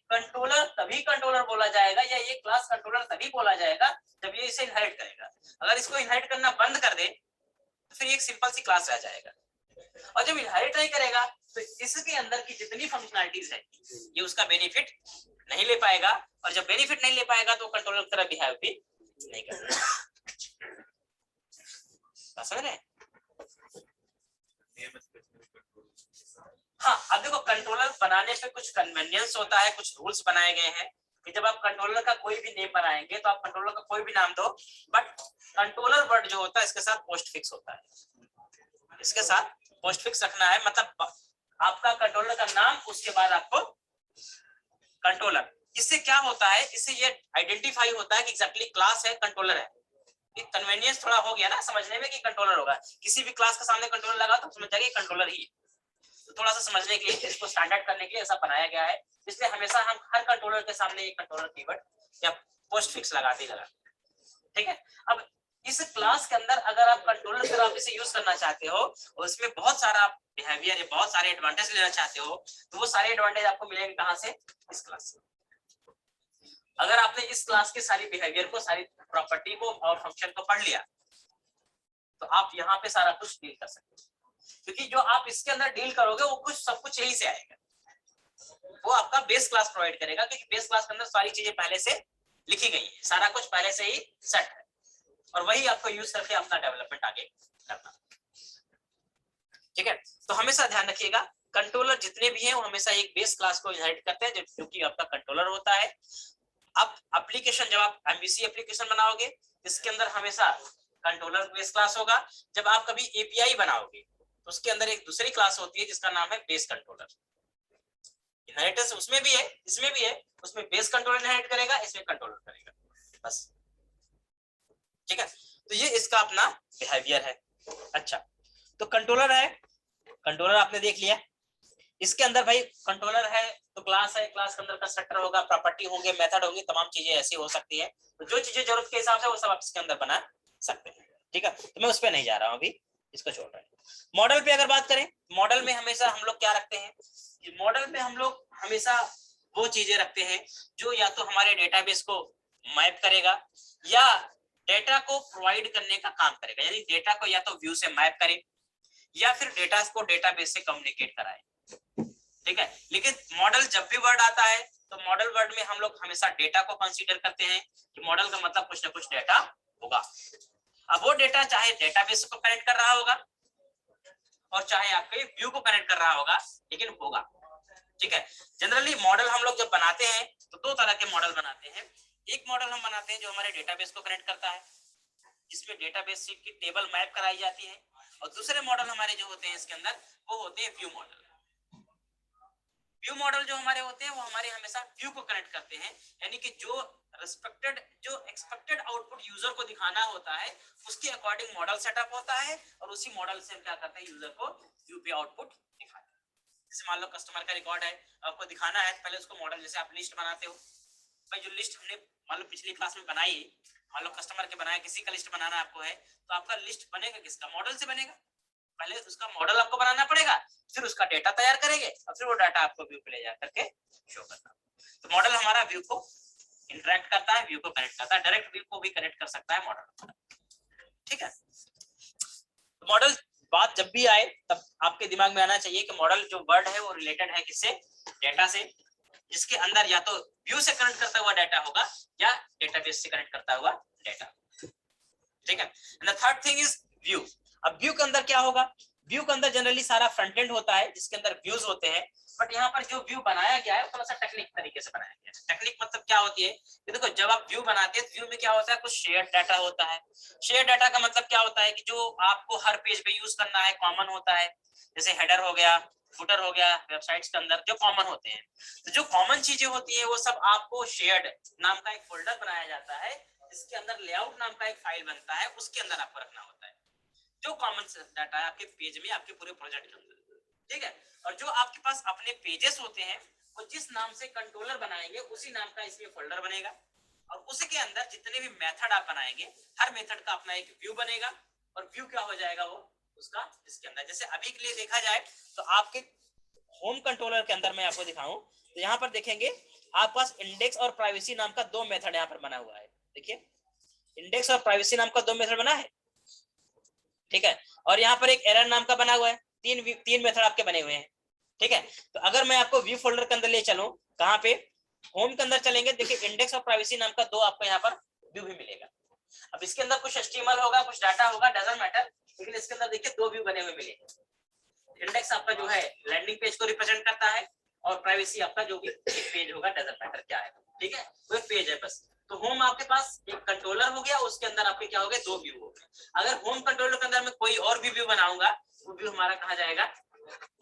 कंट्रोलर तभी कंट्रोलर बोला जाएगा, या ये क्लास कंट्रोलर तभी बोला जाएगा जब ये इसे इनहेरिट करेगा। अगर इसको इनहेरिट करना बंद कर दे तो फिर एक सिंपल सी क्लास रह जाएगा, और जब इनहेरिट नहीं करेगा तो इसके अंदर की जितनी फंक्शनैलिटीज है ये उसका बेनिफिट नहीं ले पाएगा, और जब बेनिफिट नहीं ले पाएगा तो कंट्रोलर की तरह बिहेव भी नहीं करेगा। समझ रहे? हाँ, अब देखो कंट्रोलर बनाने पे कुछ कन्वेनियंस होता है, कुछ रूल्स बनाए गए हैं कि जब आप कंट्रोलर का कोई भी नेम बनाएंगे तो आप कंट्रोलर का कोई भी नाम दो, बट कंट्रोलर वर्ड जो होता है इसके साथ पोस्ट फिक्स होता है, इसके साथ पोस्ट फिक्स रखना है, मतलब आपका कंट्रोलर का नाम उसके बाद आपको कंट्रोलर। इससे क्या होता है, इससे ये आइडेंटिफाई होता है कि एग्जैक्टली क्लास है, कंट्रोलर है। ये कन्वेनियंस थोड़ा हो गया ना समझने में कि कंट्रोलर होगा, किसी भी क्लास के सामने कंट्रोलर लगा तो समझ जाएगा कंट्रोलर ही है। तो थोड़ा सा समझने के लिए, इसको स्टैंडर्ड करने के लिए ऐसा बनाया गया है, इसलिए हमेशा हम हर कंट्रोलर के सामने एक कंट्रोलर कीवर्ड या पोस्ट फिक्स लगाते ही लगाते हैं। ठीक है, अब इस क्लास के अंदर अगर आप कंट्रोलर की तरह इसे यूज करना चाहते हो और इसमें बहुत सारा बिहेवियर है, बहुत सारे एडवांटेज लेना चाहते हो, तो वो सारे एडवांटेज आपको मिलेंगे कहां से, इस क्लास से। अगर आपने इस क्लास के सारी बिहेवियर को, सारी प्रॉपर्टी को और फंक्शन को पढ़ लिया तो आप यहाँ पे सारा कुछ डील कर सकते हो, क्योंकि जो आप इसके अंदर डील करोगे वो कुछ सब कुछ यही से आएगा, वो आपका बेस क्लास प्रोवाइड करेगा, क्योंकि बेस क्लास के अंदर सारी चीजें पहले से लिखी गई है, सारा कुछ पहले से ही सेट है, और वही आपको यूज करके अपना डेवलपमेंट आगे करना। ठीक है, तो हमेशा ध्यान रखिएगा कंट्रोलर जितने भी हैं वो हमेशा एक बेस क्लास को इनहेरिट करते हैं जो कि आपका कंट्रोलर होता है। अब एप्लीकेशन, जब आप एमबीसी एप्लीकेशन बनाओगे इसके अंदर हमेशा कंट्रोलर बेस क्लास होगा। जब आप कभी एपीआई बनाओगे तो उसके अंदर एक दूसरी क्लास होती है जिसका नाम है बेस कंट्रोलर। इनहेरिटेंस उसमें भी है, इसमें भी है, उसमें बेस कंट्रोलर इनहेरिट करेगा, इसमें कंट्रोलर करेगा, बस। ठीक है, तो ये इसका अपना बिहेवियर है। अच्छा, तो कंट्रोलर है, कंट्रोलर आपने देख लिया, इसके अंदर भाई कंट्रोलर है तो क्लास है, क्लास के अंदर कंस्ट्रक्टर होगा, प्रॉपर्टी होंगे, मेथड होंगे, तमाम चीजें ऐसी हो सकती है, तो जो चीजें जरूरत के हिसाब से वो सब आप इसके अंदर बना सकते हैं। ठीक है, तो मैं उस पर नहीं जा रहा हूँ अभी, इसको छोड़ रहे हैं। मॉडल पे अगर बात करें, मॉडल में हमेशा हम लोग क्या रखते हैं, मॉडल में हम लोग हमेशा वो चीजें रखते हैं जो या तो हमारे डेटाबेस को मैप करेगा या डेटा को प्रोवाइड करने का काम करेगा, यानी डेटा को या तो व्यू से मैप करे या फिर डेटा को डेटाबेस से कम्युनिकेट कराए, ठीक है। लेकिन मॉडल जब भी वर्ड आता है तो मॉडल वर्ड में हम लोग हमेशा डेटा को कंसीडर करते हैं कि मॉडल का मतलब कुछ ना कुछ डेटा होगा। अब वो डेटा चाहे डेटाबेस को कनेक्ट कर रहा होगा और चाहे आपके व्यू को कनेक्ट कर रहा होगा, लेकिन होगा, ठीक है। जनरली मॉडल हम लोग जब बनाते हैं तो दो तरह के मॉडल बनाते हैं। एक मॉडल हम बनाते हैं जो हमारे डेटाबेस को कनेक्ट करता है, जिसमें डेटाबेस की टेबल मैप कराई जाती है, और दूसरे मॉडल हमारे जो होते हैं इसके अंदर वो होते हैं व्यू मॉडल। व्यू मॉडल जो हमारे होते हैं वो हमारे हमेशा व्यू को कनेक्ट करते हैं, यानी कि जो एक्सपेक्टेड आउटपुट यूजर को दिखाना होता है उसके अकॉर्डिंग मॉडल सेटअप होता है और उसी मॉडल से हम क्या करते हैं, यूजर को व्यू पे आउटपुट दिखाते हैं। जैसे मान लो कस्टमर का रिकॉर्ड है, आपको दिखाना है, पहले उसको मॉडल, जैसे आप लिस्ट बनाते हो भाई, जो लिस्ट हमने मान लो पिछली क्लास में बनाई, मान लो कस्टमर के बनाया, किसी का लिस्ट बनाना आपको है, तो आपका लिस्ट बनेगा किसका, मॉडल से बनेगा। पहले उसका मॉडल आपको बनाना पड़ेगा, फिर उसका डेटा तैयार करेंगे और फिर वो डाटा आपको व्यू पे ले जा करके शो करना। तो मॉडल हमारा व्यू को इंटरेक्ट करता है, व्यू को कनेक्ट करता है, डायरेक्ट व्यू को भी कनेक्ट कर सकता है मॉडल, ठीक है। तो मॉडल बात जब भी आए तब आपके दिमाग में आना चाहिए कि मॉडल जो वर्ड है वो रिलेटेड है किससे, डेटा से, जिसके अंदर या तो व्यू से कनेक्ट करता हुआ डाटा होगा या डेटाबेस से कनेक्ट करता हुआ डाटा, ठीक है। And the third thing is view. अब व्यू के अंदर क्या होगा, व्यू के अंदर जनरली सारा फ्रंट एंड होता है जिसके अंदर व्यूज होते हैं, बट यहाँ पर जो व्यू बनाया गया है थोड़ा सा टेक्निक तरीके से बनाया गया है। टेक्निक मतलब क्या होती है कि देखो, जब आप व्यू बनाते हैं व्यू में क्या होता है, कुछ शेयर डाटा होता है। शेयर डाटा का मतलब क्या होता है कि जो आपको हर पेज पे यूज करना है, कॉमन होता है, जैसे हेडर हो गया, फुटर हो गया, वेबसाइट्स के अंदर जो कॉमन होते हैं। तो जो कॉमन चीजें होती है वो सब आपको शेयर्ड नाम का एक फोल्डर बनाया जाता है, इसके अंदर लेआउट नाम का एक फाइल बनता है, उसके अंदर आपको रखना होता है जो कॉमन डाटा है आपके पेज में, आपके पूरे प्रोजेक्ट के अंदर, ठीक है। और जो आपके पास अपने पेजेस होते हैं वो जिस नाम से कंट्रोलर बनाएंगे उसी नाम का इसमें फोल्डर बनेगा, और उसी के अंदर जितने भी मेथड आप बनाएंगे हर मेथड का अपना एक व्यू बनेगा, और व्यू क्या हो जाएगा वो उसका इसके अंदर। जैसे अभी के लिए देखा जाए तो आपके होम कंट्रोलर के अंदर मैं आपको दिखाऊं तो यहाँ पर देखेंगे आपके पास इंडेक्स और प्राइवेसी नाम का दो मेथड यहाँ पर बना हुआ है। देखिए, इंडेक्स और प्राइवेसी नाम का दो मेथड बना है, ठीक है। और यहाँ पर एक एरर नाम का बना हुआ है, तीन मेथड आपके बने हुए हैं, ठीक है। तो अगर मैं आपको व्यू फोल्डर के अंदर ले चलूं, कहाँ पे, होम के अंदर चलेंगे, देखिए इंडेक्स और प्राइवेसी नाम का दो आपको यहाँ पर व्यू भी मिलेगा। अब इसके अंदर कुछ एचटीएमएल होगा, कुछ डाटा होगा, डजंट मैटर, लेकिन इसके अंदर देखिए दो व्यू बने हुए मिलेंगे। इंडेक्स आपका जो है लैंडिंग पेज को रिप्रेजेंट करता है, और प्राइवेसी आपका जो भी एक पेज होगा, डजंट मैटर क्या है, ठीक है, वो एक पेज है बस। तो होम आपके पास एक कंट्रोलर हो गया, उसके अंदर आपके क्या हो गए, दो व्यू हो गए। अगर होम कंट्रोलर के अंदर में कोई और भी व्यू बनाऊंगा, वो व्यू हमारा कहाँ जाएगा,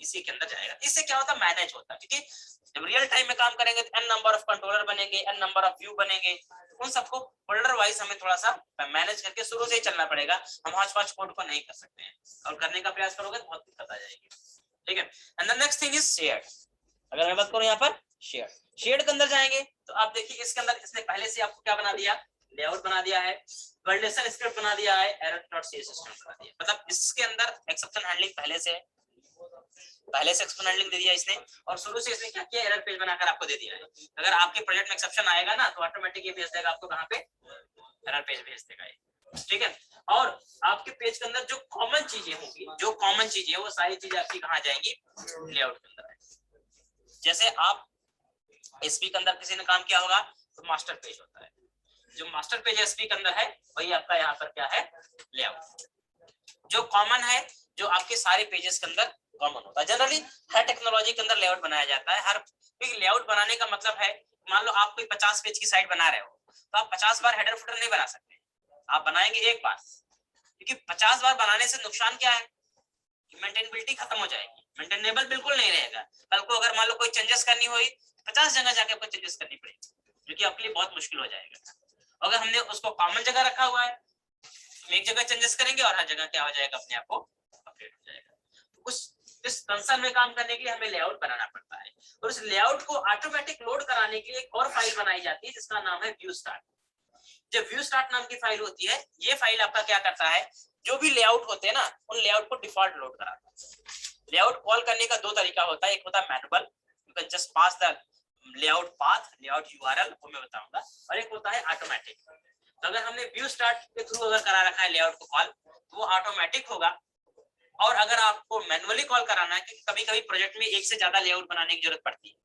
इसी के अंदर जाएगा। इससे क्या होता है, मैनेज होता है, क्योंकि जब रियल टाइम में काम करेंगे तो एन नंबर ऑफ कंट्रोलर बनेंगे, एन नंबर ऑफ व्यू बनेंगे, उन सबको फोल्डर वाइज हमें थोड़ा सा मैनेज करके शुरू से ही चलना पड़ेगा। हम हॉच पॉच कोड को नहीं कर सकते हैं, और करने का प्रयास करोगे तो बहुत दिक्कत आ जाएगी, ठीक है। And the next thing is shared. अगर मैं बात करूं यहाँ पर शेयर्ड के अंदर जाएंगे तो आप देखिए इसके अंदर इसने पहले से आपको क्या बना दिया, लेआउट बना दिया है, वैलिडेशन स्क्रिप्ट बना दिया है, error.cs बना दिया, मतलब इसके अंदर एक्सेप्शन हैंडलिंग पहले से एक्सेप्शन हैंडलिंग दे दिया इसने, और शुरू से इसने क्या किया, एरर पेज बनाकर आपको दे दिया है। अगर आपके प्रोजेक्ट में एक्सेप्शन आएगा ना तो ऑटोमेटिक ये भेज देगा आपको कहाँ पे, एरर पेज भेज देगा, ठीक है। और आपके पेज के अंदर जो कॉमन चीजें होंगी, वो सारी चीजें आपकी कहाँ जाएंगी, लेआउट के अंदर। जैसे आप एसपी के अंदर किसी ने काम किया होगा तो मास्टर पेज होता है, जो मास्टर पेज एसपी के अंदर है वही आपका यहाँ पर क्या है, लेआउट। जो कॉमन है, जो आपके सारे पेजेस के अंदर कॉमन होता है। जनरली हर टेक्नोलॉजी के अंदर लेआउट बनाया जाता है, क्योंकि लेआउट बनाने का मतलब है, मान लो आप कोई 50 पेज की साइट बना रहे हो तो आप 50 बार हेडर फुटर नहीं बना सकते, आप बनाएंगे एक बार, क्योंकि 50 बार बनाने से नुकसान क्या है, मेंटेनेबिलिटी खत्म हो जाएगी, मेंटेनेबल बिल्कुल नहीं रहेगा। कल को अगर मान लो कोई चेंजेस करनी हुई 50 जगह जाके आपको चेंजेस करनी पड़ेगी, जो कि आपके लिए बहुत मुश्किल हो जाएगा। अगर हमने उसको कॉमन जगह रखा हुआ है, हम एक जगह चेंजेस करेंगे और हर जगह क्या हो जाएगा, अपने आप को अपडेट हो जाएगा। तो इस कंसर्न में काम करने के लिए हमें लेआउट बनाना पड़ता है, और उस लेआउट को ऑटोमेटिक लोड कराने के लिए एक और फाइल बनाई जाती है जिसका नाम है व्यू स्टार्ट। जो व्यू स्टार्ट नाम की फाइल होती है, ये फाइल आपका क्या करता है, जो भी लेआउट होते हैं ना उन लेआउट को डिफॉल्ट लोड कराता है। लेआउट कॉल करने का दो तरीका होता है, एक होता है manual, you can just pass the layout path, layout URL, वो मैं बताऊंगा, और एक होता है ऑटोमेटिक। तो अगर हमने व्यू स्टार्ट के थ्रू अगर करा रखा है लेआउट को कॉल, तो वो ऑटोमेटिक होगा। और अगर आपको मैनुअली कॉल कराना है, क्योंकि कभी कभी प्रोजेक्ट में एक से ज्यादा लेआउट बनाने की जरूरत पड़ती है,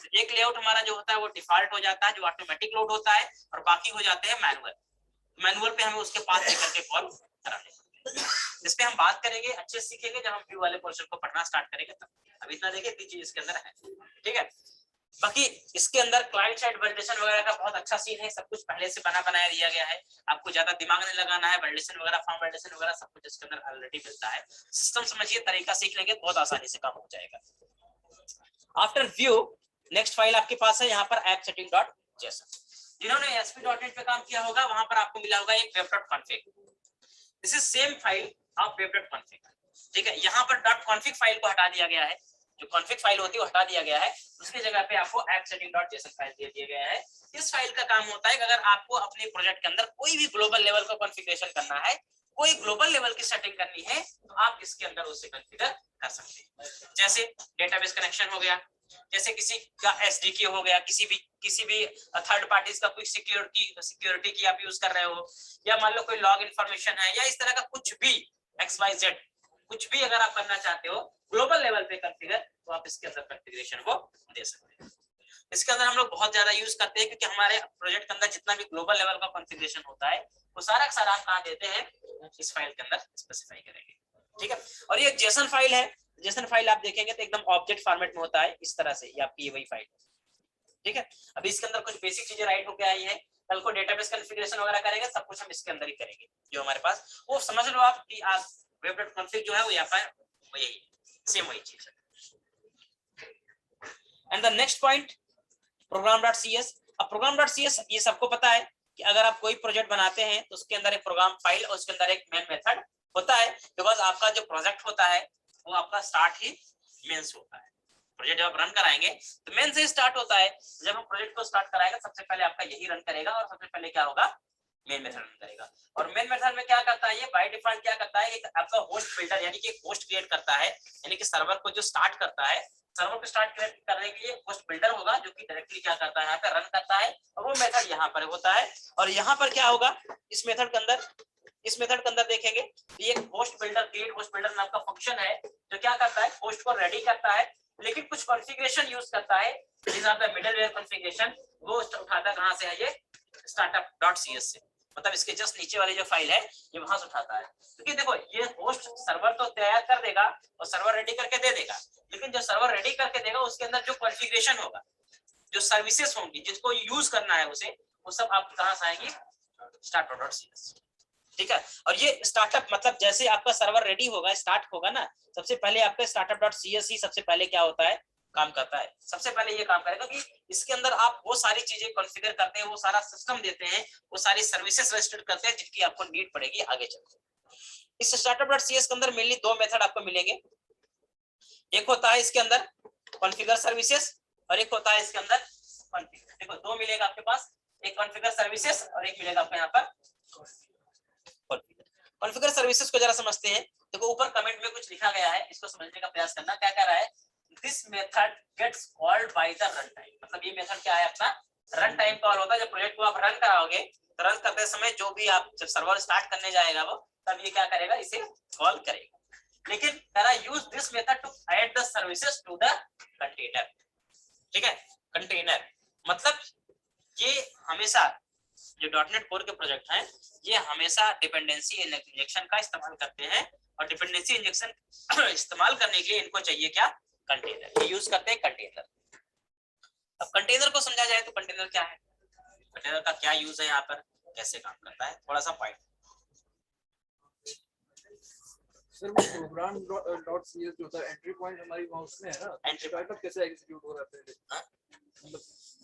तो एक लेआउट हमारा जो होता है वो डिफॉल्ट हो जाता है, जो ऑटोमेटिक लोड होता है, और बाकी हो जाते हैं मैनुअल। मैनुअल पे हमें उसके पास लेकर के कॉल कराने, इस पे हम बात करेंगे, अच्छे से सीखेंगे जब हम व्यू वाले पोर्शन को पढ़ना स्टार्ट करेंगे तब। अब इतना देखिए इतनी चीज इसके अंदर है, ठीक है। बाकी इसके अंदर क्लाइंट साइड वैलिडेशन वगैरह का बहुत अच्छा सीन है, सब कुछ पहले से बना बनाया दिया गया है, आपको ज्यादा दिमाग नहीं लगाना है, वैलिडेशन वगैरह, फॉर्म वैलिडेशन वगैरह सब कुछ इसके अंदर ऑलरेडी मिलता है। सिस्टम समझिए, तरीका सीख लेंगे बहुत आसानी से काम हो जाएगा। आफ्टर व्यू नेक्स्ट फाइल आपके पास है यहाँ पर app-setting.json। जिन्होंने ASP.NET पे काम किया होगा वहां पर आपको मिला होगा एक web.config, this is same file of web.config, ठीक है। यहाँ पर .config फाइल को हटा दिया गया है, जो config फाइल होती है वो हटा दिया गया है, उसकी जगह पे आपको app-setting.json फाइल दे दिया गया है। इस फाइल का काम होता है कि अगर आपको अपने प्रोजेक्ट के अंदर कोई भी ग्लोबल लेवल का कॉन्फ़िगरेशन करना है, कोई ग्लोबल लेवल की सेटिंग करनी है, तो आप इसके अंदर उसे कॉन्फ़िगर कर सकते हैं। जैसे डेटाबेस कनेक्शन हो गया, जैसे किसी का एसडीके हो गया, किसी भी थर्ड पार्टीज का कोई सिक्योरिटी की आप यूज कर रहे हो, या मान लो कोई लॉग इन्फॉर्मेशन है, या इस तरह का कुछ भी XYZ कुछ भी अगर आप करना चाहते हो ग्लोबल लेवल पे कॉन्फ़िगर, तो आप इसके अंदर कॉन्फ़िगरेशन को दे सकते हैं। इसके अंदर हम लोग बहुत ज्यादा यूज करते हैं, क्योंकि हमारे प्रोजेक्ट के अंदर जितना भी ग्लोबल लेवल का कॉन्फ़िगरेशन होता है वो सारा का सारा हम कहाँ देते हैं, इस फाइल के अंदर स्पेसिफाई करेंगे, ठीक है। और ये जेसन फाइल है, जेसन फाइल आप देखेंगे तो एकदम ऑब्जेक्ट फॉर्मेट में होता है इस तरह से, या आपकी वही फाइल, ठीक है। अभी इसके अंदर कुछ बेसिक चीजें राइट होके आई है, कल को डेटाबेस कॉन्फ़िगरेशन वगैरह करेंगे, सब कुछ हम इसके अंदर ही करेंगे जो हमारे पास, वो समझ लो आप कि आप web.config जो है वो यहाँ पर वही सेम वही चीज है। And the next point program.cs। अब program.cs ये सबको पता है कि अगर आप कोई प्रोजेक्ट बनाते हैं तो उसके अंदर एक प्रोग्राम फाइल और उसके अंदर एक मेन मेथड होता है, बिकॉज आपका जो प्रोजेक्ट होता है वो आपका स्टार्ट ही मेन से होता है। प्रोजेक्ट जब आप रन कराएंगे तो मेन से स्टार्ट होता है, जब हम प्रोजेक्ट को स्टार्ट कराएंगे सबसे पहले आपका यही रन करेगा, और सबसे पहले क्या होगा, मेन मेथड रन करेगा। और मेन मेथड में क्या करता है, ये बाय डिफॉल्ट क्या करता है, एक आपका होस्ट बिल्डर यानी कि एक होस्ट क्रिएट करता है, यानी कि सर्वर को जो स्टार्ट करता है, सर्वर को स्टार्ट करने के लिए होस्ट बिल्डर होगा जो कि डायरेक्टली क्या करता है, यहाँ पे रन करता है, और वो मेथड यहाँ पर होता है। और यहाँ पर क्या होगा, इस मेथड के अंदर देखेंगे ये एक host builder, create host builder नाम का फंक्शन है, जो क्या करता है, होस्ट को रेडी करता है, लेकिन कुछ कॉन्फ़िगरेशन यूज करता है, जिस आपका मिडलवेयर कॉन्फ़िगरेशन वो उठाता है, कहां से है, ये startup.cs से, मतलब इसके जस्ट नीचे वाली जो फाइल है ये वहां से उठाता है। क्योंकि देखो ये होस्ट सर्वर तो तैयार कर देगा और सर्वर रेडी करके दे देगा, लेकिन जो सर्वर रेडी करके देगा उसके अंदर जो कॉन्फ़िगरेशन होगा, जो सर्विसेज होंगी जिसको यूज करना है उसे, वो सब आपको कहां से आएगी, startup.cs, ठीक है। और ये स्टार्टअप मतलब जैसे आपका सर्वर रेडी होगा, स्टार्ट होगा ना, सबसे पहले आपका startup.cs ही सबसे पहले क्या होता है, काम करता है, सबसे पहले ये काम करेगा कि इसके अंदर आप वो सारी चीजें कॉन्फ़िगर करते हैं, वो सारा सिस्टम देते हैं, वो सारी सर्विसेज रजिस्टर करते हैं जिनकी आपको नीड पड़ेगी आगे चलकर। इस startup.cs के अंदर मेनली दो मेथड आपको मिलेंगे, एक होता है इसके अंदर कॉन्फ़िगर सर्विसेज और एक होता है इसके अंदर कॉन्फ़िगर। देखो दो मिलेगा आपके पास, एक कॉन्फ़िगर सर्विसेज और एक मिलेगा आपको यहाँ पर कॉन्फ़िगर सर्विसेज को जरा समझते हैं। देखो ऊपर कमेंट में कुछ लिखा गया है, इसको समझने का प्रयास करना, क्या कह रहा है, this method gets called by the runtime, मतलब ये मेथड क्या है, अपना रन टाइम कॉल होता है। जब प्रोजेक्ट को आप रन कराओगे तो रन करते समय जो भी आप जब सर्वर स्टार्ट करने जाएगा वो, तब ये क्या करेगा, इसे कॉल करेगा। लेकिन कह रहा use this method to add the services to the container, ठीक है। कंटेनर मतलब ये हमेशा जो .NET कोर के प्रोजेक्ट हैं ये हमेशा डिपेंडेंसी इंजेक्शन का इस्तेमाल करते हैं, और डिपेंडेंसी इंजेक्शन इस्तेमाल करने के लिए इनको चाहिए क्या, कंटेनर, ये यूज करते हैं कंटेनर। अब कंटेनर को समझा जाए तो कंटेनर क्या है, कंटेनर का क्या यूज है, यहाँ पर कैसे काम करता है, थोड़ा सा पॉइंट। सर वो program.cs जो होता है एंट्री पॉइंट हमारी माउस में है ना, एंट्री स्टार्टअप कैसे एग्जीक्यूट हो रहा है,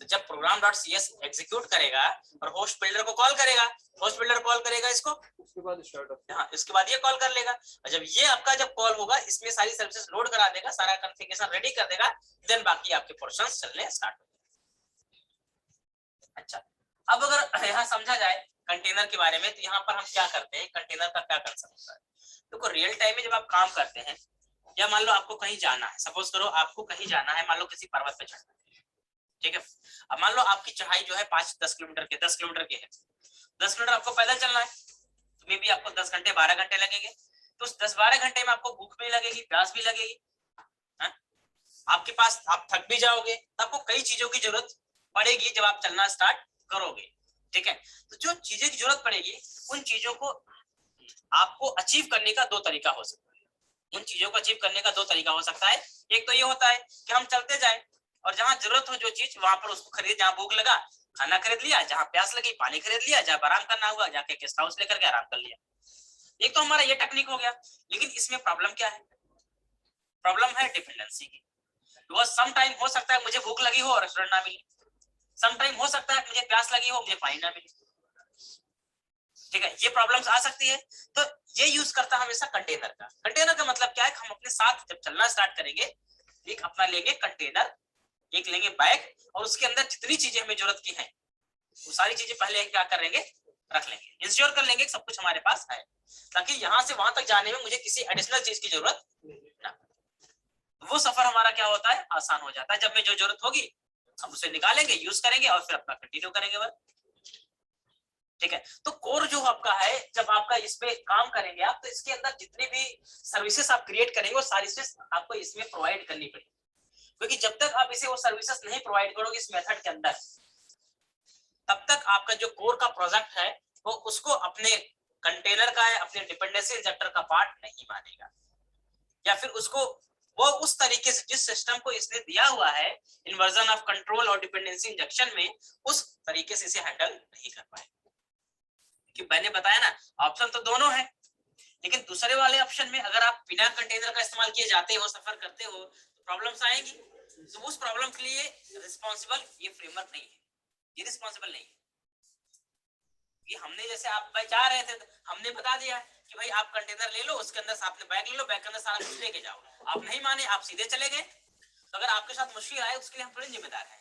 तो जब program.cs एग्जीक्यूट करेगा और होस्ट बिल्डर को कॉल करेगा, होस्ट बिल्डर कॉल करेगा इसको, उसके बाद स्टार्टअप, हाँ इसके बाद ये कॉल कर लेगा, और जब ये आपका जब कॉल होगा इसमें सारी सर्विसेज लोड करा देगा, सारा कॉन्फ़िगरेशन रेडी कर देगा, देन बाकी आपके पोर्शंस चलने स्टार्ट हो। अच्छा अब अगर यहाँ समझा जाए कंटेनर के बारे में, तो यहाँ पर हम क्या करते हैं, कंटेनर का क्या कंसेप्ट होता है। देखो रियल टाइम में जब आप काम करते हैं, या मान लो आपको कहीं जाना है, सपोज करो आपको कहीं जाना है, मान लो किसी पर्वत पे चढ़ना है, ठीक है। अब मान लो आपकी चढ़ाई जो है 5-10 किलोमीटर के 10 किलोमीटर के है, 10 किलोमीटर आपको पैदल चलना है, तो मे भी आपको 10 घंटे 12 घंटे लगेंगे। तो उस 10-12 घंटे में आपको भूख भी लगेगी, प्यास भी लगेगी, आपके पास, आप थक भी जाओगे, आपको कई चीजों की जरूरत पड़ेगी जब आप चलना स्टार्ट करोगे, ठीक है। तो जो चीजें की जरूरत पड़ेगी, उन चीजों को आपको अचीव करने का दो तरीका हो सकता है। उन चीजों को अचीव करने का दो तरीका हो सकता है। एक तो ये होता है कि हम चलते जाएं और जहां जरूरत हो जो चीज वहां पर उसको खरीद, जहां भूख लगा खाना खरीद लिया, जहां प्यास लगी पानी खरीद लिया, जहां आराम करना हुआ जाके गेस्ट हाउस लेकर के आराम कर लिया। एक तो हमारा ये टेक्निक हो गया, लेकिन इसमें प्रॉब्लम क्या है, प्रॉब्लम है डिपेंडेंसी की। बिकॉज सम टाइम हो सकता है मुझे भूख लगी हो और रेस्टोरेंट ना मिले, सम टाइम हो सकता है मुझे प्यास लगी हो मुझे पानी ना मिले, ठीक है, ये प्रॉब्लम्स आ सकती है। तो ये यूज करता है हमेशा कंटेनर का। कंटेनर का मतलब क्या है, हम अपने साथ जब चलना स्टार्ट करेंगे, एक अपना लेंगे कंटेनर, एक लेंगे बैग, और उसके अंदर जितनी चीजें हमें जरूरत की हैं वो सारी चीजें पहले क्या करेंगे, रख लेंगे, इंश्योर कर लेंगे कि सब कुछ हमारे पास है, ताकि यहां से वहां तक जाने में मुझे किसी एडिशनल चीज की जरूरत ना। वो सफर हमारा क्या होता है, आसान हो जाता है। जब में जो जरूरत होगी हम उसे निकालेंगे, यूज करेंगे और फिर अपना कंटिन्यू करेंगे वर्क, ठीक है। तो कोर जो आपका है, जब आपका इस पे काम करेंगे आप, तो इसके अंदर जितनी भी सर्विसेज आप क्रिएट करेंगे वो सर्विसेज आपको इसमें प्रोवाइड करनी पड़ेगी, क्योंकि जब तक आप इसे वो सर्विसेज नहीं प्रोवाइड करोगे इस मेथड के अंदर, तब तक आपका जो कोर का प्रोजेक्ट है वो उसको अपने कंटेनर का है, अपने डिपेंडेंसी इंजेक्टर का पार्ट नहीं मानेगा, या फिर उसको वो उस तरीके से जिस सिस्टम को इसने दिया हुआ है इन्वर्जन ऑफ कंट्रोल और डिपेंडेंसी इंजेक्शन में, उस तरीके से इसे हैंडल नहीं कर पाएगा। कि मैंने बताया ना, ऑप्शन तो दोनों है, लेकिन दूसरे वाले ऑप्शन में अगर आप बिना कंटेनर का इस्तेमाल किए जाते हो, सफर करते हो, तो प्रॉब्लम्स आएंगी। तो उस प्रॉब्लम के लिए रिस्पॉन्सिबल ये फ्रेमवर्क नहीं है, ये रिस्पॉन्सिबल नहीं है। कि हमने जैसे आप भाई जा रहे थे, हमने बता दिया कि भाई आप कंटेनर ले लो, उसके अंदर आपने बैग ले लो, बैग के अंदर सारा कुछ लेके जाओ, आप नहीं माने, आप सीधे चले गए, तो अगर आपके साथ मुश्किल आए उसके लिए हम थोड़ी जिम्मेदार हैं।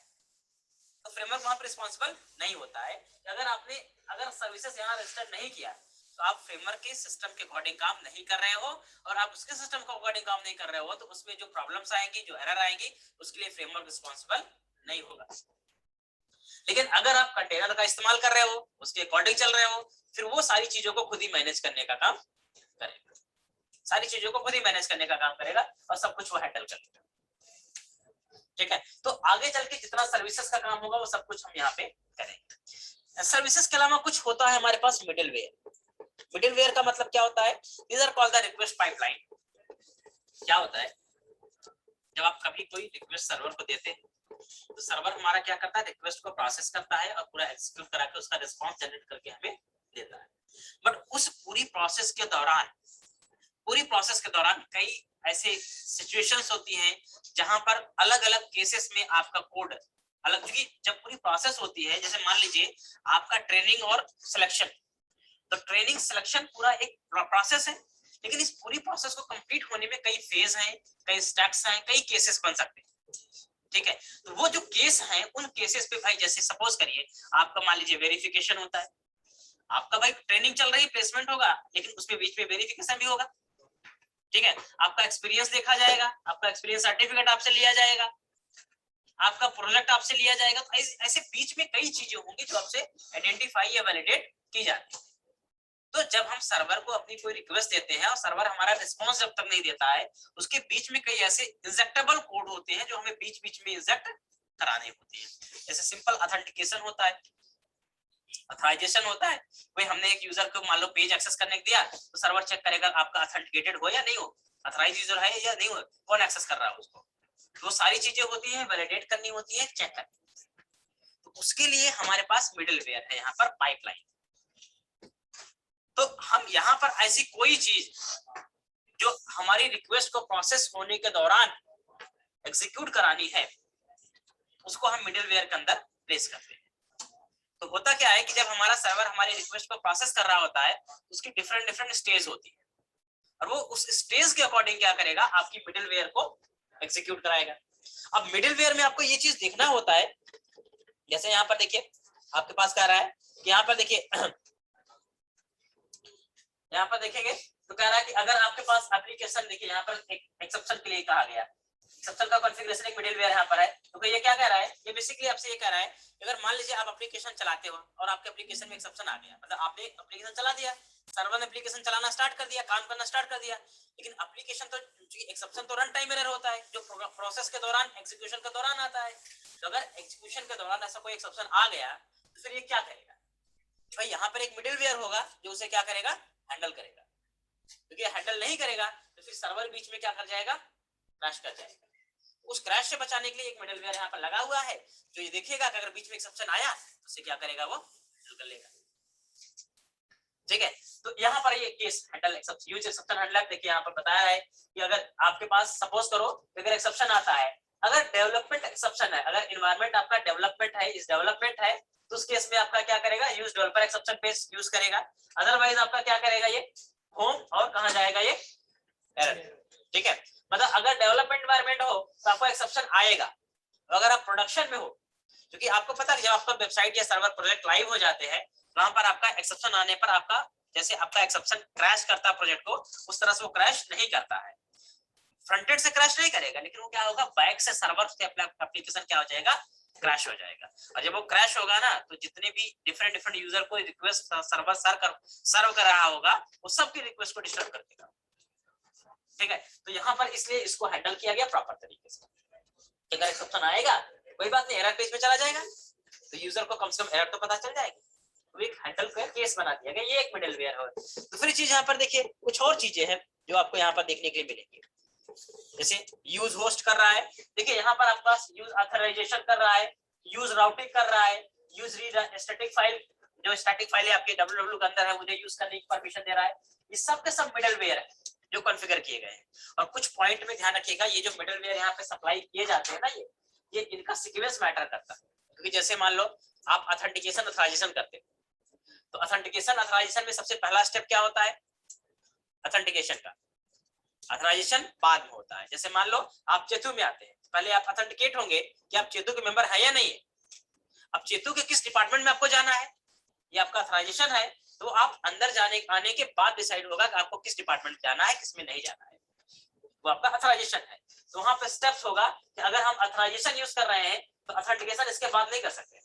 तो फ्रेमवर्क वहां पर रिस्पॉन्सिबल नहीं होता है। अगर सर्विसेज यहाँ रजिस्टर नहीं किया तो आप फ्रेमवर्क के सिस्टम के अकॉर्डिंग काम नहीं कर रहे हो, और आप उसके सिस्टम के अकॉर्डिंग काम नहीं कर रहे हो, तो उसमें जो प्रॉब्लम्स आएंगी, जो एरर आएंगी, उसके लिए फ्रेमवर्क रिस्पॉन्सिबल नहीं होगा। लेकिन अगर आप कंटेनर का इस्तेमाल कर रहे हो, उसके अकॉर्डिंग चल रहे हो, फिर वो सारी चीजों को खुद ही मैनेज करने का काम करेगा, सारी चीजों को खुद ही मैनेज करने का काम करेगा और सब कुछ वो हैंडल करेगा, ठीक है। तो आगे चल के जितना सर्विसेज का काम होगा वो सब कुछ हम यहाँ पे करेंगे। सर्विसेज के अलावा कुछ होता है हमारे पास मिडिलवेयर। मिडिलवेयर का मतलब क्या होता है, these are called the request pipeline. क्या होता है, जब आप कभी कोई रिक्वेस्ट सर्वर को देते हैं तो सर्वर हमारा क्या करता है, रिक्वेस्ट को प्रोसेस करता है और पूरा एग्जीक्यूट करा के उसका रिस्पांस जनरेट करके हमें देता है। बट उस पूरी प्रोसेस के दौरान कई ऐसे सिचुएशंस होती हैं जहां पर अलग अलग केसेस में आपका कोड अलग, क्योंकि जब पूरी प्रोसेस होती है, जैसे मान लीजिए आपका ट्रेनिंग और सिलेक्शन, तो ट्रेनिंग सिलेक्शन पूरा एक प्रोसेस है, लेकिन इस पूरी प्रोसेस को कंप्लीट होने में कई फेज हैं, कई स्टेप्स हैं, कई केसेस बन सकते हैं, ठीक है। तो वो जो केस हैं उन केसेस पे भाई, जैसे सपोज करिए आपका मान लीजिए वेरिफिकेशन होता है, आपका भाई ट्रेनिंग चल रही है, प्लेसमेंट होगा, लेकिन उसमें बीच में वेरिफिकेशन भी होगा, ठीक है। आपका एक्सपीरियंस देखा जाएगा, आपका एक्सपीरियंस सर्टिफिकेट आपसे लिया जाएगा, आपका प्रोजेक्ट आपसे लिया जाएगा। तो ऐसे बीच में कई चीजें होंगी जो आपसे आइडेंटिफाई या वैलिडेट की जाती है। तो जब हम सर्वर को अपनी कोई रिक्वेस्ट देते हैं और सर्वर हमारा रिस्पांस जब तक नहीं देता है, उसके बीच में कई ऐसे इंजेक्टेबल कोड होते हैं जो हमें बीच बीच में इंजेक्ट कराने होते हैं। जैसे सिंपल ऑथेंटिकेशन होता है, ऑथराइजेशन होता है, कोई हमने एक यूजर को मान लो पेज एक्सेस करने को दिया, तो सर्वर चेक करेगा आपका ऑथेंटिकेटेड हो या नहीं हो, ऑथराइज यूजर है या नहीं हो, कौन एक्सेस कर रहा है उसको। तो सारी चीजें होती हैं, वैलिडेट करनी होती है, चेक करनी होती है। तो उसके लिए हमारे पास मिडिलवेयर है, यहाँ पर पाइपलाइन। तो हम यहाँ पर ऐसी कोई चीज जो हमारी रिक्वेस्ट को प्रोसेस होने के दौरान एग्जीक्यूट करानी है, उसको हम मिडिलवेयर के अंदर प्लेस करते हैं। तो होता क्या है कि जब हमारा सर्वर हमारी रिक्वेस्ट को प्रोसेस कर रहा होता है, उसकी डिफरेंट स्टेज होती है, और वो उस स्टेज के अकॉर्डिंग क्या करेगा, आपकी मिडिलवेयर को एग्जीक्यूट कराएगा। अब मिडिलवेयर में आपको ये चीज देखना होता है, जैसे यहाँ पर देखिए आपके पास क्या रहा है, यहाँ पर देखिए यहाँ पर देखेंगे तो कह रहा है कि अगर आपके पास एप्लीकेशन, देखिए यहाँ पर एक एक्सेप्शन के लिए कहा गया, एक्सेप्शन का कॉन्फ़िगरेशन एक मिडिलवेयर यहाँ पर है। तो ये क्या कह रहा है, ये बेसिकली आपसे ये कह रहा है अगर मान लीजिए आप एप्लीकेशन चलाते हो और आपके एप्लीकेशन में एक्सेप्शन आ गया, मतलब आपने एप्लीकेशन चला दिया, सर्वर ने एप्लीकेशन चलाना स्टार्ट कर दिया, काम करना स्टार्ट कर दिया, लेकिन एप्लीकेशन तो एक्सेप्शन तो रन टाइम एरर होता है, जो प्रोसेस के दौरान एग्जीक्यूशन के दौरान आता है। तो अगर एग्जीक्यूशन के दौरान ऐसा कोई एक्सेप्शन आ गया तो फिर ये क्या करेगा भाई, यहाँ पर एक मिडिलवेयर होगा जो उसे क्या करेगा, हैंडल करेगा। क्योंकि हैंडल नहीं करेगा तो फिर सर्वर बीच में क्या कर जाएगा, क्रैश कर जाएगा। उस क्रैश से बचाने के लिए एक मिडिलवेयर यहाँ पर लगा हुआ है जो ये देखेगा कि अगर बीच में एक्सेप्शन आया तो उसे क्या करेगा, वो हैंडल कर लेगा। ठीक है, तो यहाँ पर ये case handle exception, use exception handler, देखिए यहाँ पर बताया है कि अगर आपके पास सपोज करो अगर एक्सेप्शन आता है, अगर डेवलपमेंट एक्सेप्शन है, अगर एनवायरनमेंट आपका डेवलपमेंट है, इस डेवलपमेंट है, तो उस केस में आपका क्या करेगा, use developer exception page use करेगा। अदरवाइज आपका क्या करेगा, ये होम और कहां जाएगा, ये एरर। ठीक है, मतलब अगर डेवलपमेंट एनवायरनमेंट हो तो आपको एक्सेप्शन आएगा, अगर आप प्रोडक्शन में हो, क्योंकि आपको पता है जब आपका वेबसाइट या सर्वर प्रोजेक्ट लाइव हो जाते हैं वहां पर आपका एक्सेप्शन आने पर आपका जैसे आपका एक्सेप्शन क्रैश करता है प्रोजेक्ट को, उस तरह से वो क्रैश नहीं करता है, फ्रंट एंड से क्रैश नहीं करेगा, लेकिन वो क्या होगा, बैक से सर्वर से एप्लीकेशन क्या हो जाएगा, क्रैश हो जाएगा। और जब वो क्रैश होगा ना तो जितने भी डिफरेंट यूजर को रिक्वेस्ट सर्वर सर्व कर रहा होगा वो सबकी रिक्वेस्ट को डिस्टर्ब कर देगा। ठीक है, तो यहाँ पर इसलिए इसको हैंडल किया गया प्रॉपर तरीके से। अगर एक्सेप्शन आएगा कोई बात नहीं, एरर पेज पे चला जाएगा तो यूजर को कम से कम एरर तो पता चल जाएगी, तो एक हैंडल का केस बना दिया गया, ये एक मिडलवेयर है। दूसरी चीज यहाँ पर देखिए कुछ और चीजें हैं जो आपको यहाँ पर देखने के लिए मिलेंगी, जैसे यूज होस्ट कर रहा है, देखिए यहाँ पर आपके पास यूज ऑथराइजेशन कर रहा है, यूज राउटिंग कर रहा है, यूज रीड स्टैटिक फाइल, जो स्टैटिक फाइल है आपके www के अंदर है मुझे यूज करने की परमिशन दे रहा है, ये सब के सब मिडलवेयर है जो कॉन्फ़िगर किए गए हैं। और कुछ पॉइंट में ध्यान रखिएगा, ये जो मिडलवेयर यहाँ पे सप्लाई किए जाते हैं ना, ये इनका सीक्वेंस मैटर करता है, क्योंकि जैसे मान लो आप ऑथेंटिकेशन ऑथराइजेशन करते हैं, तो ऑथेंटिकेशन ऑथराइजेशन में सबसे पहला स्टेप क्या होता है, ऑथेंटिकेशन का, ऑथराइजेशन बाद में होता है। जैसे मान लो आप चेतु में आते हैं, पहले आप ऑथेंटिकेट होंगे कि आप चेतु के मेंबर है या नहीं है। अब चेतु के किस डिपार्टमेंट में आपको जाना है, ये आपका ऑथराइजेशन है, तो आप अंदर आने के बाद डिसाइड होगा कि आपको किस डिपार्टमेंट में जाना है, किस में नहीं जाना है, वो आपका ऑथराइजेशन है। तो वहां पे स्टेप्स होगा कि अगर हम ऑथराइजेशन यूज कर रहे हैं तो ऑथेंटिकेशन इसके बाद नहीं कर सकते,